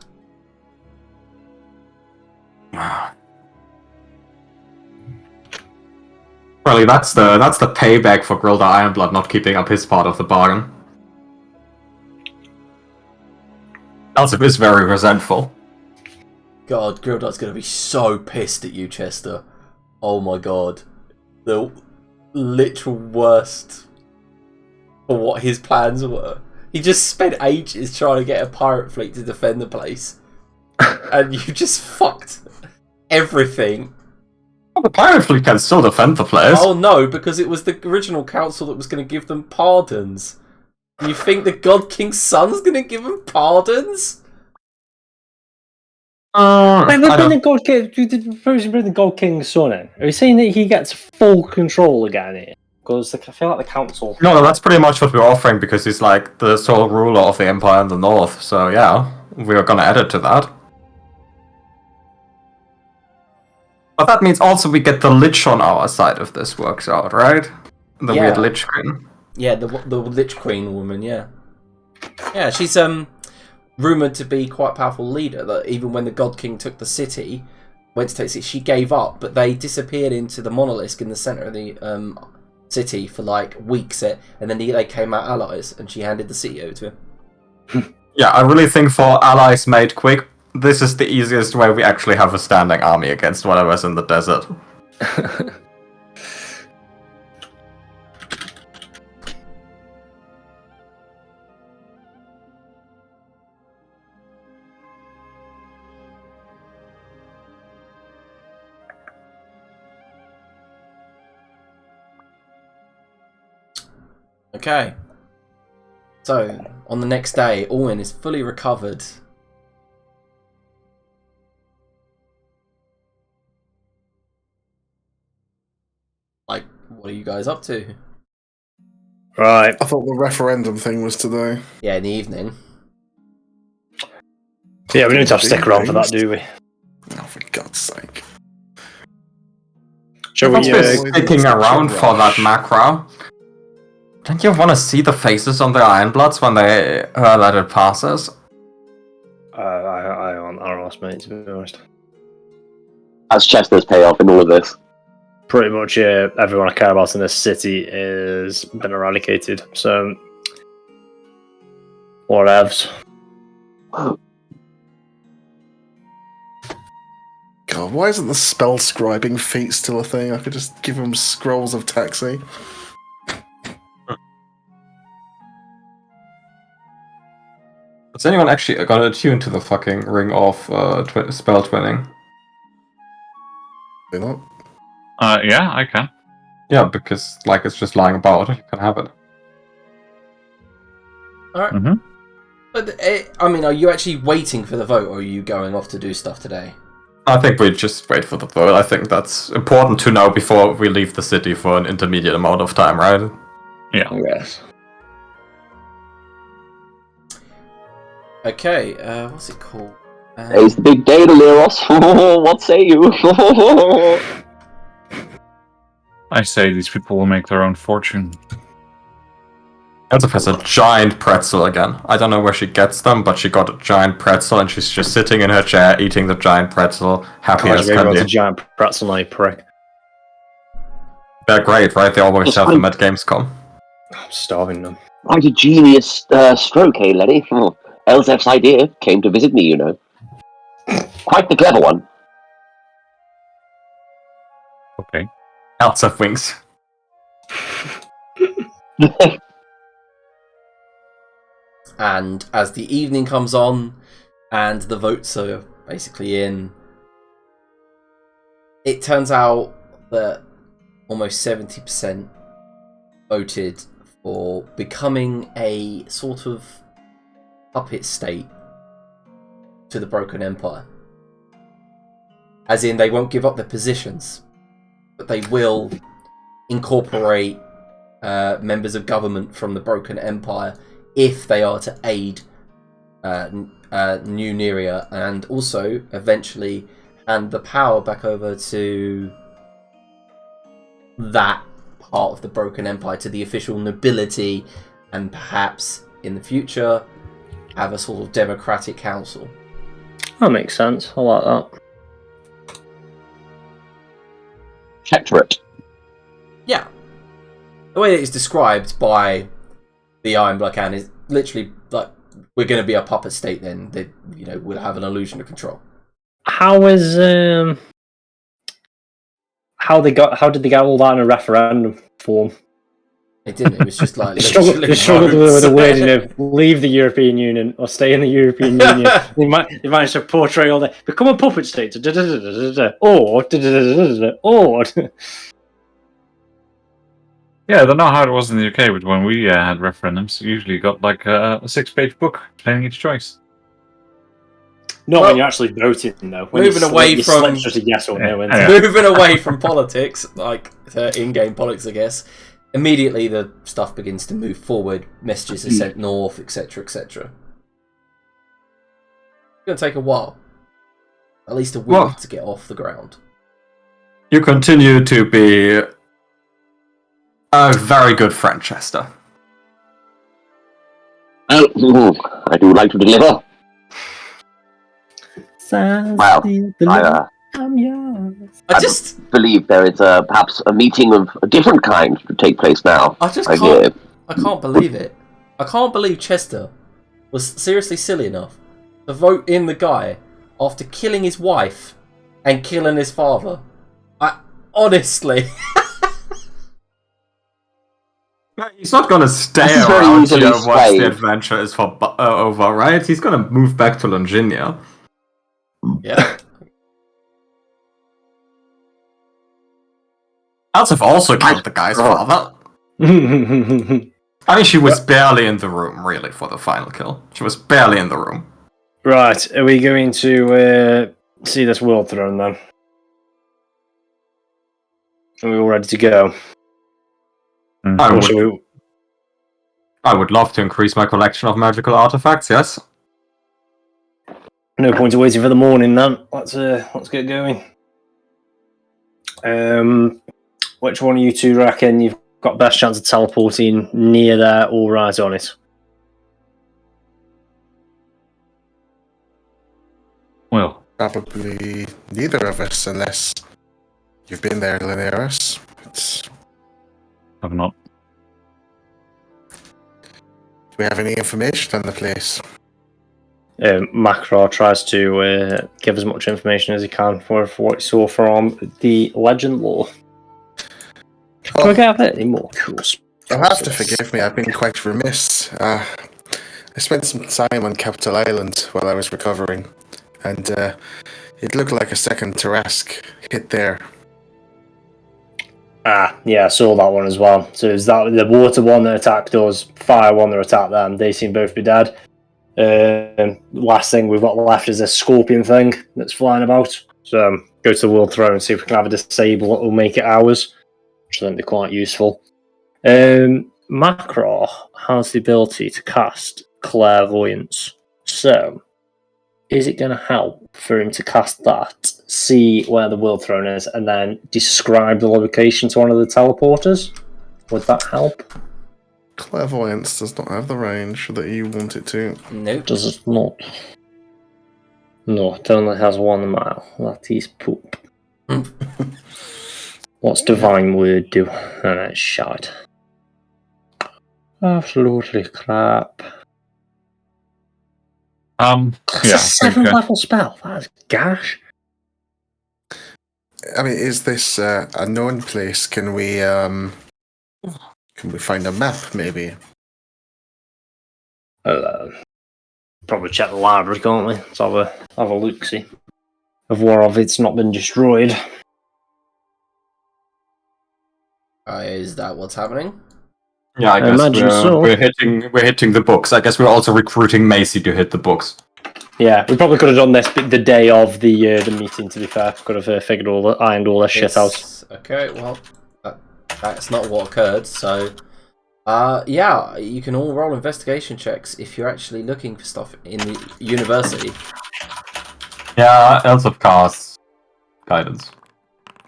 Really, that's the payback for Grilda Ironblood not keeping up his part of the bargain. Elsif is very resentful. God, Grildar's gonna be so pissed at you, Chester. Oh my god. The literal worst for what his plans were. He just spent ages trying to get a pirate fleet to defend the place. And you just fucked everything. Well, the pirate fleet can still defend the place. Oh no, because it was the original council that was going to give them pardons. You think the God King's son's going to give them pardons? Wait, we're bringing the God King. You did propose to bring the God King's son in. Are you saying that he gets full control again here? Because I feel like the council. No, that's pretty much what we're offering because he's like the sole ruler of the empire in the north. So yeah, we're gonna add it to that. But that means also we get the Lich on our side if this works out, right? The Yeah. weird Lich Queen. Yeah, the Lich Queen woman, yeah. Yeah, she's rumoured to be quite a powerful leader. That even when the God King took the city, went to take the city, she gave up, but they disappeared into the monolith in the centre of the city for like weeks, and then they came out allies, and she handed the city over to him. Yeah, I really think for allies made quick, this is the easiest way we actually have a standing army against whatever's in the desert. Okay. So, on the next day, Orwin is fully recovered. Like, what are you guys up to? Right. I thought the referendum thing was today. Yeah, in the evening. Yeah, we don't have to stick around for that, do we? Oh, for God's sake. Shall If we? we're sticking around for that macro, don't you want to see the faces on the Ironbloods when they let it passes? I aren't our last mate, to be honest. As Chester's payoff in all of this. Pretty much everyone I care about in this city has been eradicated. So, whatevs. God, why isn't the spell scribing feat still a thing? I could just give him scrolls of taxi. Has anyone actually got attuned to the fucking ring of spell twinning? You know? Yeah, I can. Yeah, because like it's just lying about. You can have it. Alright. Mm-hmm. But, I mean, are you actually waiting for the vote, or are you going off to do stuff today? I think we just wait for the vote. I think that's important to know before we leave the city for an intermediate amount of time, right? Yeah. Yes. Okay, what's it called? It's the big day to Leros. What say you? I say these people will make their own fortune. Elzef has a giant pretzel again. I don't know where she gets them, but she got a giant pretzel and she's just sitting in her chair eating the giant pretzel, happy as can Everyone's a be. giant pretzel, now, you prick. They're great, right? They always have them at Gamescom. I'm starving them. Quite a genius stroke, eh, Lenny? Elzef's idea came to visit me, you know. Quite the clever one. Okay. Elzef wings. And as the evening comes on, and the votes are basically in, it turns out that almost 70% voted for becoming a sort of puppet state to the Broken Empire. As in, they won't give up their positions, but they will incorporate members of government from the Broken Empire if they are to aid New Neria, and also eventually hand the power back over to that part of the Broken Empire, to the official nobility, and perhaps in the future have a sort of democratic council. That makes sense. I like that. Protectorate. Yeah. The way that it's described by the Iron Black Hand is literally like, we're going to be a puppet state then, that, you know, we'll have an illusion of control. How is how did they get all that in a referendum form? It didn't, it was just like They struggled with the wording of leave the European Union or stay in the European Union. They managed to portray all that. Become a puppet state, or Yeah, I don't know how it was in the UK, but when we had referendums, you usually got like a 6-page book explaining each choice. not Well, when you're actually voting though. When moving away from just a yes or no. Yeah. moving away from politics, like in-game politics, I guess. Immediately, the stuff begins to move forward. Messages are sent north, etc., etc. It's going to take a while, at least a week to get off the ground. You continue to be a very good friend, Chester. Oh, I do like to deliver. Well, I just believe there is perhaps a meeting of a different kind to take place now. I just I can't. hear. I can't believe it. I can't believe Chester was seriously silly enough to vote in the guy after killing his wife and killing his father. I honestly. He's not gonna stay This is very around easily here once the swayed. adventure is over, right? He's gonna move back to Longinia. Yeah. Elzef also killed the guy's father. I mean, she was barely in the room, really, for the final kill. She was barely in the room. Right, are we going to see this World Throne then? Are we all ready to go? I would love to increase my collection of magical artifacts, yes. No point in waiting for the morning then. Let's get going. Which one of you two reckon you've got best chance of teleporting near there or right on it? Well, Probably neither of us, unless you've been there near us. I've not. Do we have any information on the place? Macro tries to give as much information as he can for what he saw from the legend lore. Can we get any more cool stuff? You'll have to forgive me, I've been quite remiss. I spent some time on Capital Island while I was recovering, and it looked like a second Tarrasque hit there. Yeah, I saw that one as well. So is that the water one that attacked us, fire one that attacked them? They seem both to be dead. Last thing we've got left is a scorpion thing that's flying about. So go to the World Throne and see if we can have a disable it or make it ours, which I think be quite useful. Macro has the ability to cast clairvoyance. So is it going to help for him to cast that, see where the World Throne is, and then describe the location to one of the teleporters? Would that help? Clairvoyance does not have the range that you want it to. Nope. Does it not? No, it only has 1 mile. That is poop. What's Divine Word do? Oh, that's shite. Absolutely crap. That's a 7th level spell. That's gash. I mean, is this a known place? Can we find a map, maybe? Probably check the library, can't we? Let's have a look-see of whereof it's not been destroyed. Is that what's happening? Yeah, I guess imagine so. we're hitting the books. I guess we're also recruiting Macy to hit the books. Yeah, we probably could have done this the day of the meeting. To be fair, could have ironed all this shit out. Okay, well, that's not what occurred. So, yeah, you can all roll investigation checks if you're actually looking for stuff in the university. Yeah, else of course, guidance.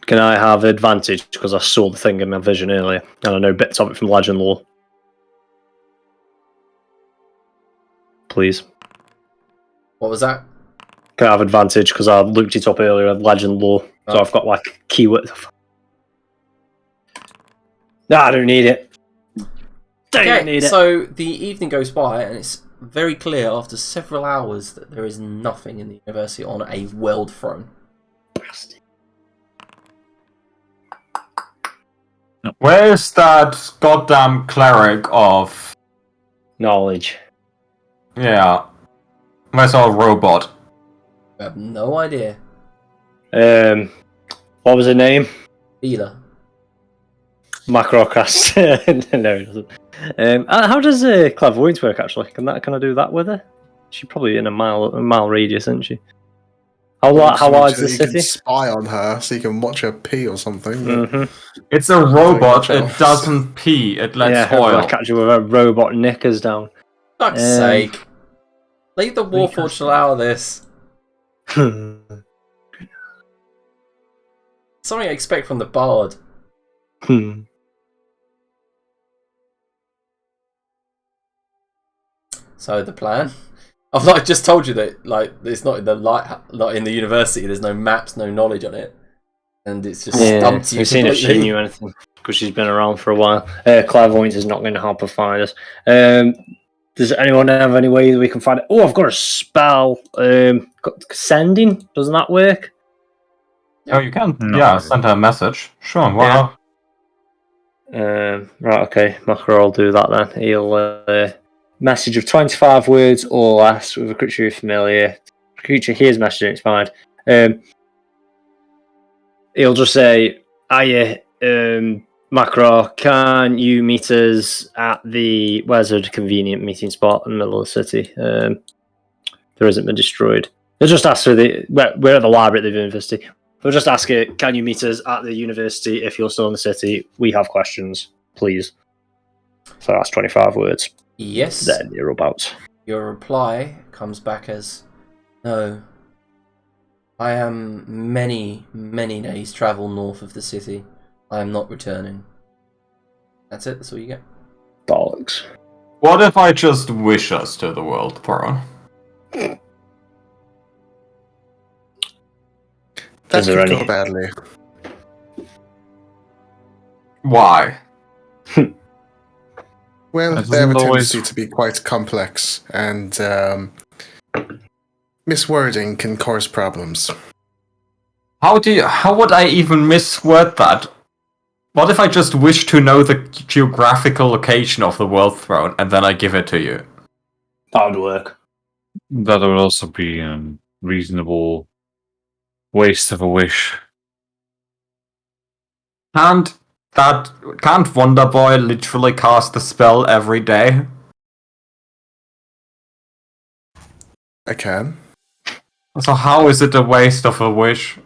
Can I have advantage because I saw the thing in my vision earlier, and I know bits of it from legend lore? Please. What was that? Can I have advantage because I looked it up earlier in legend lore, so I've got like keywords. No, I don't need it. Don't need it. So the evening goes by, and it's very clear after several hours that there is nothing in the university on a world throne. Bastard. Where's that goddamn cleric of Knowledge? Yeah. Where's our robot? I have no idea. What was her name? Either. Macrocast. No, it doesn't. How does clairvoyance work actually? Can I do that with her? She's probably in a mile radius, isn't she? How wide is the city? You can spy on her so you can watch her pee or something. Mm-hmm. It's a robot. It doesn't pee. It lets oil. I'll catch you with her robot knickers down. Fuck's sake. Leave the Warforged allow this. Something I expect from the bard. So the plan? I've like just told you that like it's not in the not in the university. There's no maps, no knowledge on it, and it's just stumped you. We've seen if she knew anything because she's been around for a while. Clairvoyance is not going to help her find us. Does anyone have any way that we can find it? Oh, I've got a spell. Sending, doesn't that work? Oh, you can. Yeah, send her a message. Sure. Well. Right. Okay. Macro will do that then. He'll message of 25 words or less with a creature you're familiar. The creature hears message and it's fine. He'll just say, "Hiya, Macro, can you meet us at where's a convenient meeting spot in the middle of the city? There hasn't been destroyed. They'll just ask for we're at the library at the university. We'll just ask it, can you meet us at the university if you're still in the city? We have questions, please. So that's 25 words. Yes. Then you're about. Your reply comes back as, no. I am many, many days travel north of the city. I am not returning. That's it, that's all you get. Bollocks. What if I just wish us to the world throne? That there could go any- badly. Why? Well, That they have a doesn't always- tendency to be quite complex, and miswording can cause problems. How would I even misword that? What if I just wish to know the geographical location of the world throne and then I give it to you? That would work. That would also be a reasonable waste of a wish. Can't Wonder Boy literally cast the spell every day? I can. So how is it a waste of a wish?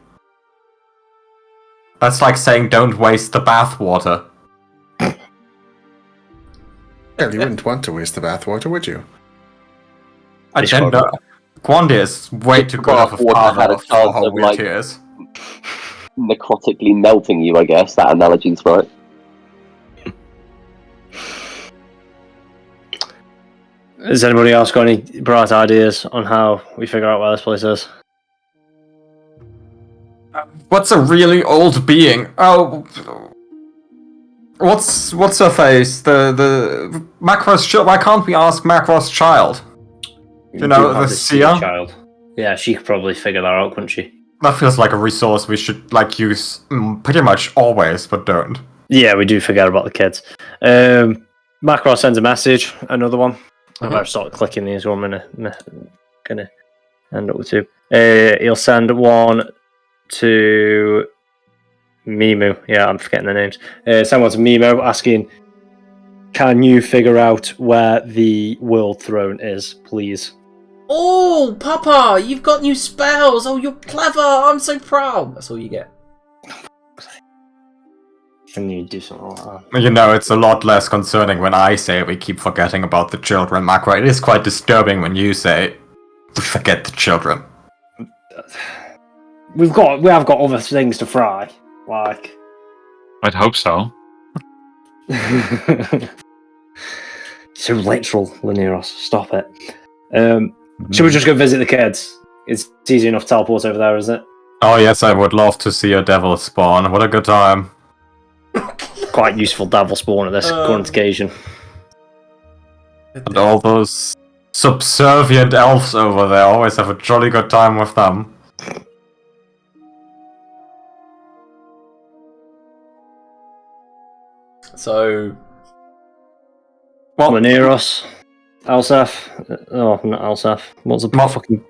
That's like saying don't waste the bathwater. Well, you wouldn't want to waste the bathwater, would you? I didn't know. Gwandia is way too good of a Bathwater father had a for chance how of, weird like- he is. Necrotically melting you, I guess. That analogy's right. Has anybody else got any bright ideas on how we figure out where this place is? What's a really old being? Oh, what's her face? The Macro's child. Why can't we ask Macro's child? You know, do have the seer seer? child. Yeah, she could probably figure that out, couldn't she? That feels like a resource we should like use pretty much always, but don't. Yeah, we do forget about the kids. Macro sends a message, another one. I'm about to start clicking these one minute. Gonna end up with two. He'll send one to Mimu. Yeah, I'm forgetting the names. Send one to Mimu asking, can you figure out where the world throne is, please? Oh, Papa, you've got new spells. Oh, you're clever. I'm so proud. That's all you get. Can you do something like that? You know, it's a lot less concerning when I say we keep forgetting about the children, Macro. It is quite disturbing when you say we forget the children. We have got other things to fry, like. I'd hope so. So literal, Linearos. Stop it. Should we just go visit the kids? It's easy enough to teleport over there, isn't it? Oh yes, I would love to see a devil spawn. What a good time. Quite useful devil spawn at this current occasion. And all those subservient elves over there always have a jolly good time with them. So, Well, Linearos, Elsef. Oh, not Elsef. What's the fucking?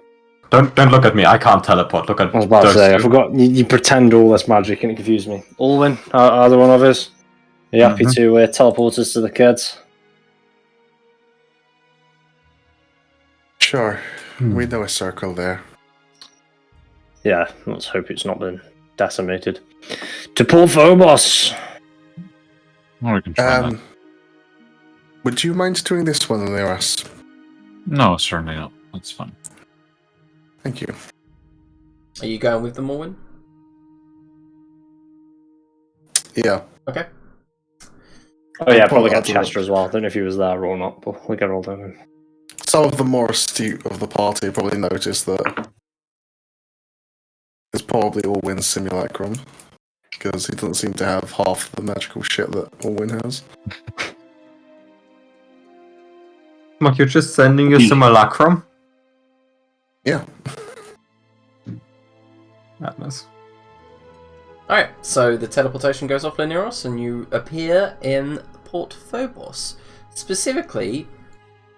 don't look at me. I can't teleport. Look at I was about to those say. I two. forgot. You pretend all this magic and it confused me. Ulwin, either one of us. Are you happy to teleport us to the kids? Sure. We know a circle there. Yeah, let's hope it's not been decimated. To Port Phobos. Well, we can try that. Would you mind doing this one near us? No, certainly not. That's fine. Thank you. are you going with them, Morwin? Yeah. Okay. Oh yeah, probably I'll got do Chester it. as well. I don't know if he was there or not, but we got all of him. Some of the more astute of the party probably noticed that it's probably Allwyn's simulacrum, because he doesn't seem to have half the magical shit that Allwyn has. Mark, you're just sending your simulacrum? Yeah. Madness. Alright, so the teleportation goes off Linearos and you appear in Port Phobos. Specifically,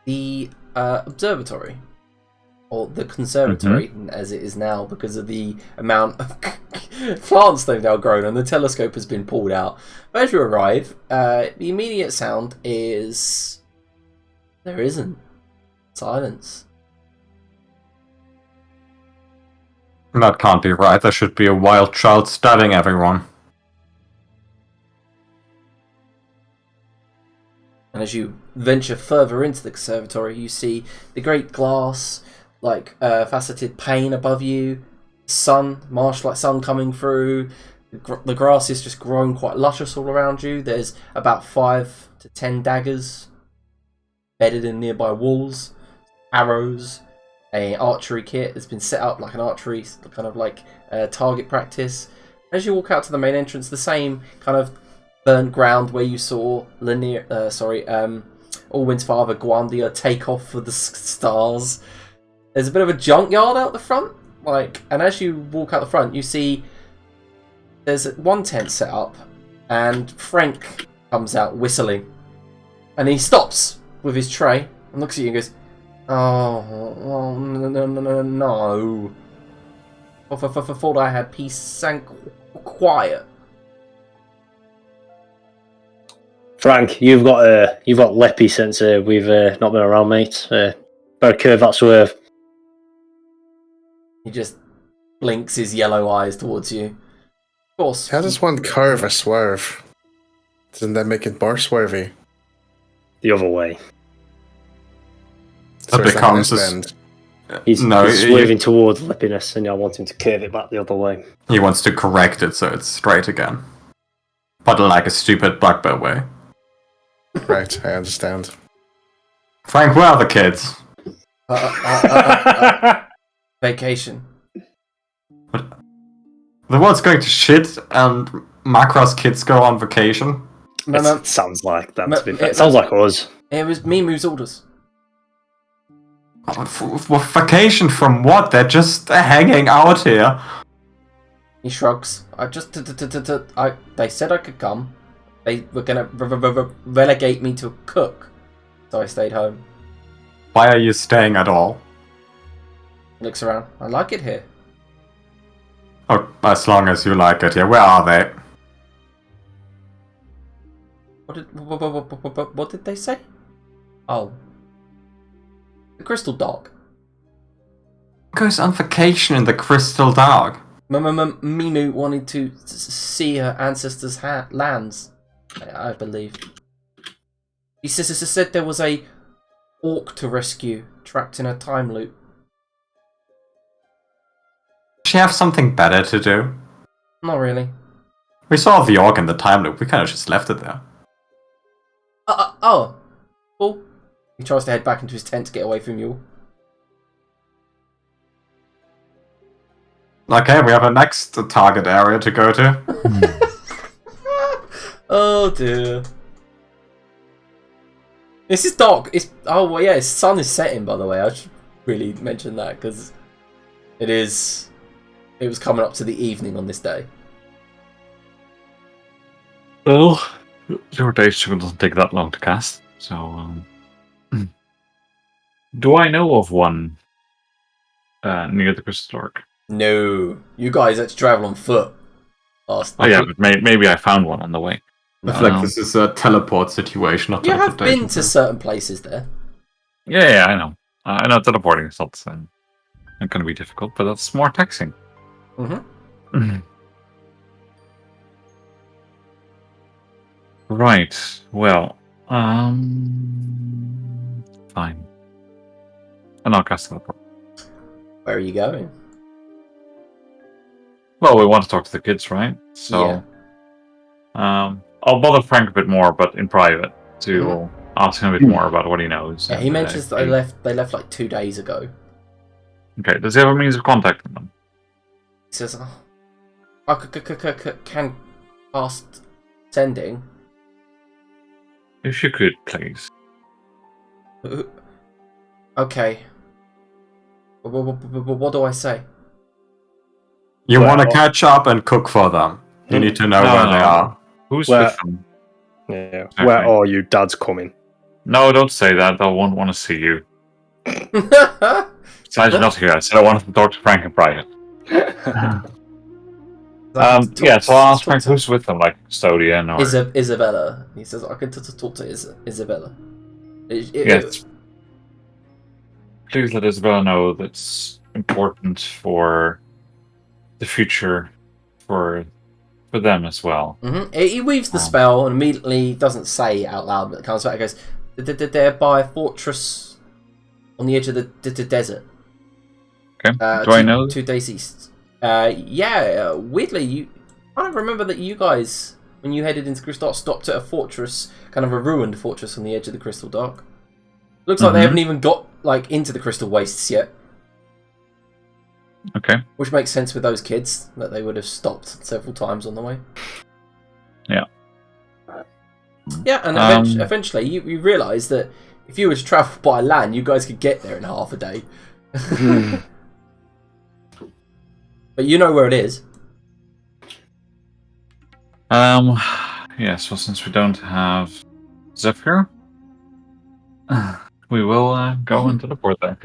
the observatory. Or the conservatory, as it is now, because of the amount of Plants they've now grown, and the telescope has been pulled out. But as you arrive, the immediate sound is there isn't silence. That can't be right. There should be a wild child stabbing everyone. And as you venture further into the conservatory, you see the great glass, faceted pane above you, sun, marsh-like sun coming through. The grass is just growing quite luscious all around you. There's about 5 to 10 daggers bedded in nearby walls, arrows, an archery kit that's been set up like an archery kind of target practice. As you walk out to the main entrance, the same kind of burnt ground where you saw Alwyn's father Gwandia take off for the stars. There's a bit of a junkyard out the front, and as you walk out the front, you see there's one tent set up, and Frank comes out whistling, and he stops with his tray and looks at you and goes, "Oh no! I thought I had peace and quiet." Frank, you've got lippy since we've not been around, mate. Better curve that swerve. He just blinks his yellow eyes towards you. Of course. How does one curve a swerve? Doesn't that make it more swervy? The other way. So That becomes He's swerving towards lippiness, and I want him to curve it back the other way. He wants to correct it so it's straight again. But like a stupid bugbear way. Right, I understand. Frank, where are the kids? Vacation. The world's going to shit and Macro's kids go on vacation? It sounds like that, to be fair. It sounds like us. It was Mimu's orders. Vacation from what? They're just hanging out here. He shrugs. They said I could come. They were gonna relegate me to a cook, so I stayed home. Why are you staying at all? He looks around. I like it here. Oh, as long as you like it here. Where are they? What did they say? Oh. The Crystal Dog. Goes on vacation in the Crystal Dog. Minu wanted to see her ancestors' lands, I believe. He said there was a orc to rescue, trapped in a time loop. Does she have something better to do? Not really. We saw the orc in the time loop. We kind of just left it there. Oh. Well, he tries to head back into his tent to get away from you. Okay, we have a next target area to go to. Oh dear. This is dark. His sun is setting, by the way. I should really mention that because it was coming up to the evening on this day. Well, your Days doesn't take that long to cast, so do I know of one near the Crystal Orc? No, you guys had to travel on foot. Oh yeah, but maybe I found one on the way. I feel like this is a teleport situation, not You have teleportation. been to certain places there. Yeah, I know. I know teleporting is not going to be difficult, but that's more taxing. Mm-hmm. Right. Well, fine. And I'll cast teleport. Where are you going? Well, we want to talk to the kids, right? So, I'll bother Frank a bit more, but in private, to ask him a bit more about what he knows. Yeah, he mentions that they left like 2 days ago. Okay, does he have a means of contacting them? He says, I can cast sending. If you could, please. Okay. What do I say? You want to catch up and cook for them. You need to know where they are. Who's Where- with them? Yeah. Okay. Where are you? Dad's coming. No, don't say that. I won't want to see you. Besides, you're not here. I said I wanted to talk to Frank in private. Yeah, so I'll ask Frank who's with them, like custodian or Isabella. He says I can talk to Isabella. yes. Please let Isabella know that's important for the future for them as well. Mm-hmm. He weaves the spell and immediately doesn't say out loud, but it comes back and goes, they're by a fortress on the edge of the desert. Okay. Do I know? 2 days east. Weirdly, you I don't remember that you guys, when you headed into Crystal Dark, stopped at a fortress, kind of a ruined fortress on the edge of the Crystal Dark. Looks like they haven't even got like into the Crystal Wastes yet. Okay. Which makes sense with those kids, that they would have stopped several times on the way. Yeah. Yeah, and eventually you realise that if you were to travel by land, you guys could get there in half a day. But you know where it is. Yes, well, since we don't have Zephyr, we will go and teleport there.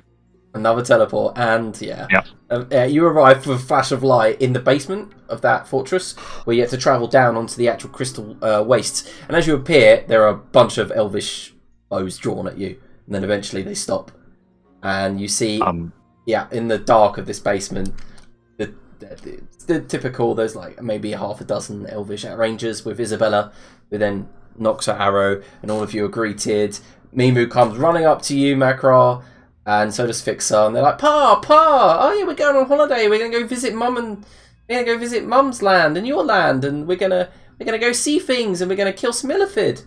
Another teleport, and you arrive with a flash of light in the basement of that fortress, where you have to travel down onto the actual crystal wastes. And as you appear, there are a bunch of elvish bows drawn at you, and then eventually they stop, and you see, in the dark of this basement, the typical. There's like maybe half a dozen elvish rangers with Isabella, who then knocks her arrow, and all of you are greeted. Mimu comes running up to you, Makra. And so does Fixer, and they're like, Pa! Oh yeah, we're going on holiday. We're gonna go visit Mum, and we're gonna go visit Mum's land and your land, and we're gonna go see things, and we're gonna kill some illithid.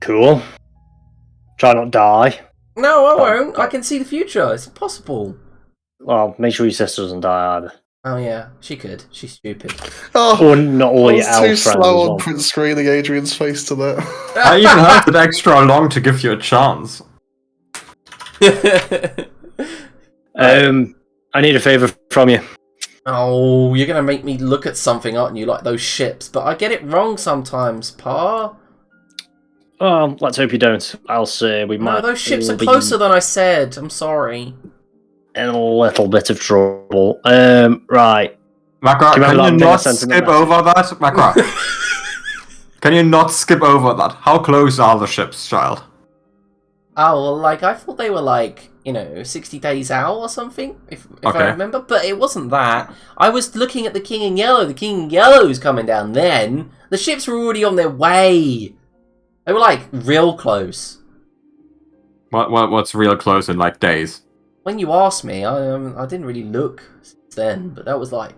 Cool. Try not die. No, I won't. I can see the future. It's impossible. Well, make sure your sister doesn't die either. Oh yeah, she could. She's stupid. Or not all your elf friends. Too slow as on well. print screening Adrian's face to that. I even had it extra long to give you a chance. I need a favour from you. Oh, you're gonna make me look at something, aren't you? Like those ships, but I get it wrong sometimes, Pa. Let's hope you don't. I'll say we might. No, those ships are closer than I said. I'm sorry. In a little bit of trouble. Right. Makra, can you not skip over that? Makra. Can you not skip over that? How close are the ships, child? Oh, well, like, I thought they were, like, 60 days out or something, if I remember. But it wasn't that. I was looking at the King in Yellow. The King in Yellow's coming down then. The ships were already on their way. They were, like, real close. What's real close in, like, days? When you asked me, I didn't really look since then. But that was, like,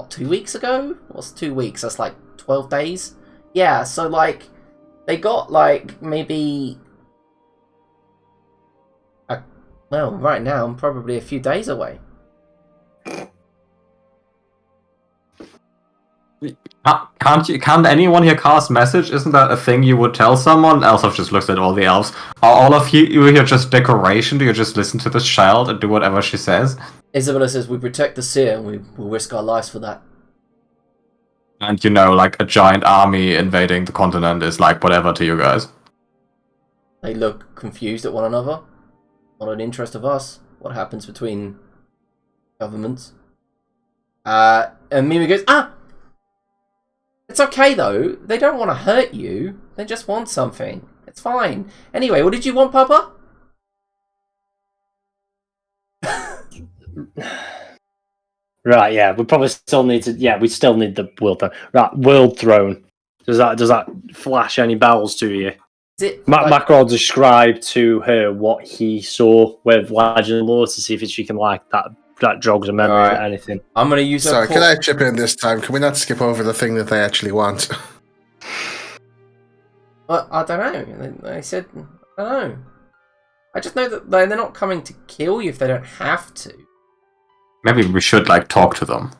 2 weeks ago? What's 2 weeks? That's, like, 12 days? Yeah, so, like, they got, like, maybe... Well, right now, I'm probably a few days away. Can't anyone here cast message? Isn't that a thing you would tell someone? Elf just looks at all the elves. Are all of you here just decoration? Do you just listen to this child and do whatever she says? Isabella says, we protect the seer and we will risk our lives for that. And like a giant army invading the continent is like whatever to you guys. They look confused at one another. Not an interest of us. What happens between governments? And Mimi goes, it's okay though. They don't want to hurt you. They just want something. It's fine. Anyway, what did you want, Papa? Right, yeah, we probably still need to. Yeah, we still need the world throne. Right, world throne. Does that flash any bells to you? Macro described to her what he saw with Legend of Lore to see if she can that jogs a memory or anything. I'm gonna use. Sorry, can I chip in this time? Can we not skip over the thing that they actually want? Well, I don't know. They said I don't know. I just know that they're not coming to kill you if they don't have to. Maybe we should talk to them.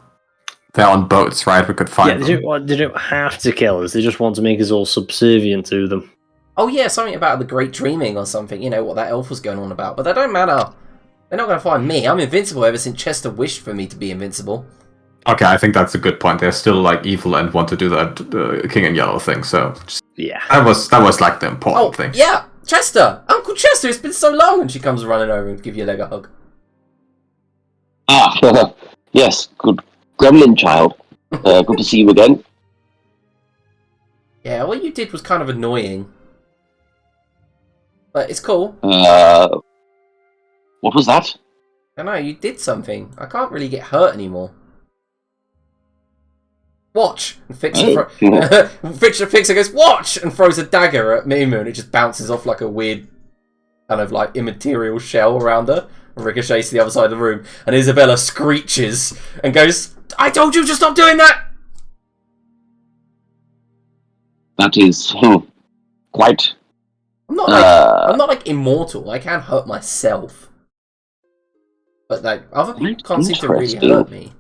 They're on boats, right? We could find them. They don't have to kill us. They just want to make us all subservient to them. Oh yeah, something about the Great Dreaming or something. What that elf was going on about. But that don't matter. They're not going to find me. I'm invincible ever since Chester wished for me to be invincible. Okay, I think that's a good point. They're still evil and want to do the King in Yellow thing. So yeah, that was the important thing. Yeah, Chester, Uncle Chester. It's been so long, and she comes running over and give you a hug. Yes, good gremlin child. Good to see you again. Yeah, what you did was kind of annoying. But it's cool. What was that? I know, you did something. I can't really get hurt anymore. Watch! And Fixer, Fixer goes, watch! And throws a dagger at Mimu, and it just bounces off like a weird kind of like immaterial shell around her. And ricochets to the other side of the room. And Isabella screeches and goes, I told you to stop doing that! That is quite... I'm not like immortal. I can hurt myself. But like other people can't seem to really hurt me.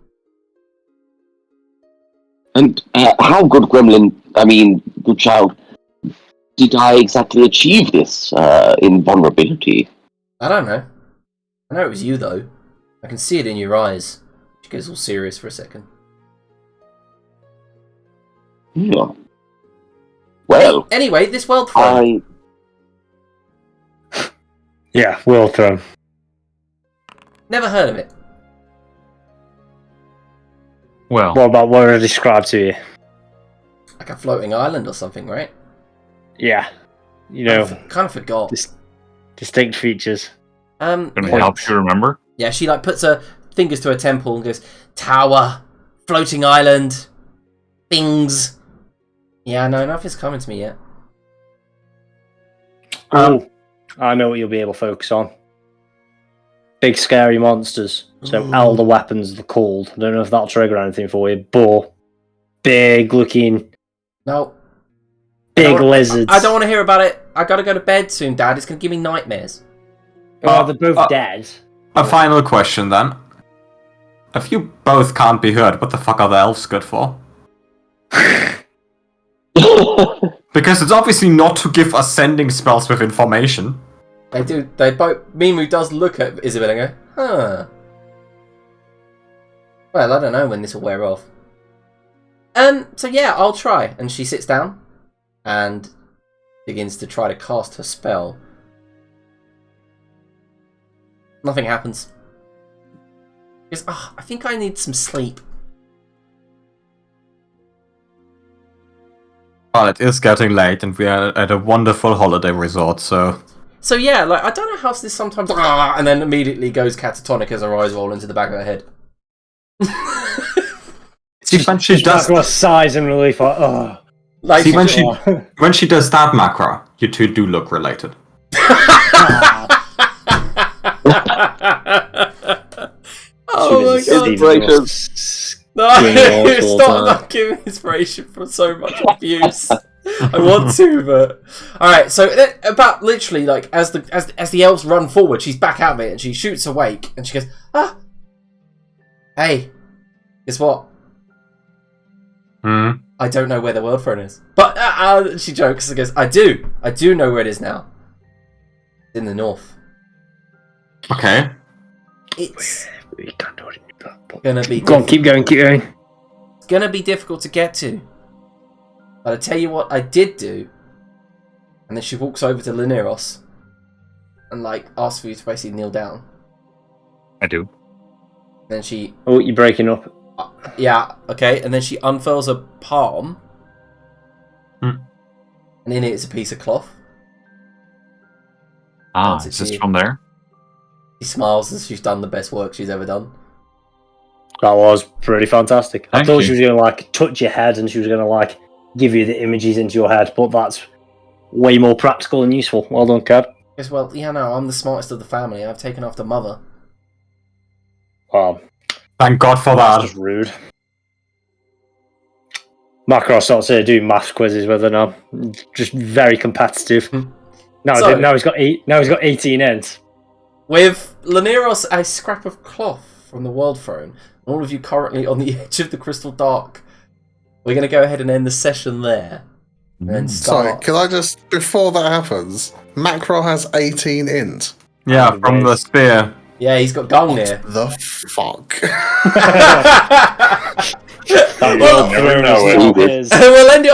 And how good good child, did I exactly achieve this invulnerability? I don't know. I know it was you though. I can see it in your eyes. She goes all serious for a second. Yeah. Well. Anyway, this world throne. Yeah, world throne. Never heard of it. Well, What about what I described to you? Like a floating island or something, right? Yeah. You know, Kind of forgot. distinct features. can it help you remember? Yeah, she like puts her fingers to her temple and goes, tower, floating island, things. Yeah, no, nothing's coming to me yet. I know what you'll be able to focus on. Big scary monsters. So elder weapons, they're called. I don't know if that'll trigger anything for you, but big looking, No. big lizards. I don't want to hear about it. I gotta go to bed soon, Dad. It's gonna give me nightmares. Oh, they're both dead. A final question then. If you both can't be heard, what the fuck are the elves good for? Because it's obviously not to give us sending spells with information. They do. They both. Mimu does look at Isabel and go, huh. Well, I don't know when this will wear off. So yeah, I'll try. And she sits down and begins to try to cast her spell. Nothing happens. Because I think I need some sleep. Well, it is getting late and we are at a wonderful holiday resort, so... So yeah, like I don't know how this sometimes and then immediately goes catatonic as her eyes roll into the back of her head. See, when she does... Macro sighs in relief, like, oh. Like, See, when she does that macro, you two do look related. Oh my god. No, stop not giving inspiration for so much abuse. I want to, but alright, so about literally like as the elves run forward, she's back at me and she shoots awake and she goes, ah, hey, guess what? I don't know where the world throne is. But she jokes and goes, I do know where it is now. It's in the north. Okay. It's We can't do it. gonna be Go on, keep going. It's gonna be difficult to get to. But I tell you what I did do. And then she walks over to Lineros and like asks for you to basically kneel down. I do. Then she Oh, you're breaking up. yeah, okay, and then she unfurls her palm. Hmm. And in it is a piece of cloth. Is this from there? She smiles as she's done the best work she's ever done. That was pretty fantastic. I Thank thought you. she was going to like touch your head and she was going to like give you the images into your head, but that's way more practical and useful. Well done, Cad. Yes, well, yeah, no, I'm the smartest of the family. I've taken after mother. Wow, Thank God for that's that. just rude. Macross starts doing maths quizzes with her now. Just very competitive. Now he's got 18 ends. With Laneros, a scrap of cloth from the World Throne, and all of you currently on the edge of the Crystal Dark, we're going to go ahead and end the session there. And Sorry, start. can I just, before that happens, Macro has 18 int. Yeah, from the spear. Yeah, he's got Gungnir. The fuck? That Well, world throne no, is not it- his. We'll end it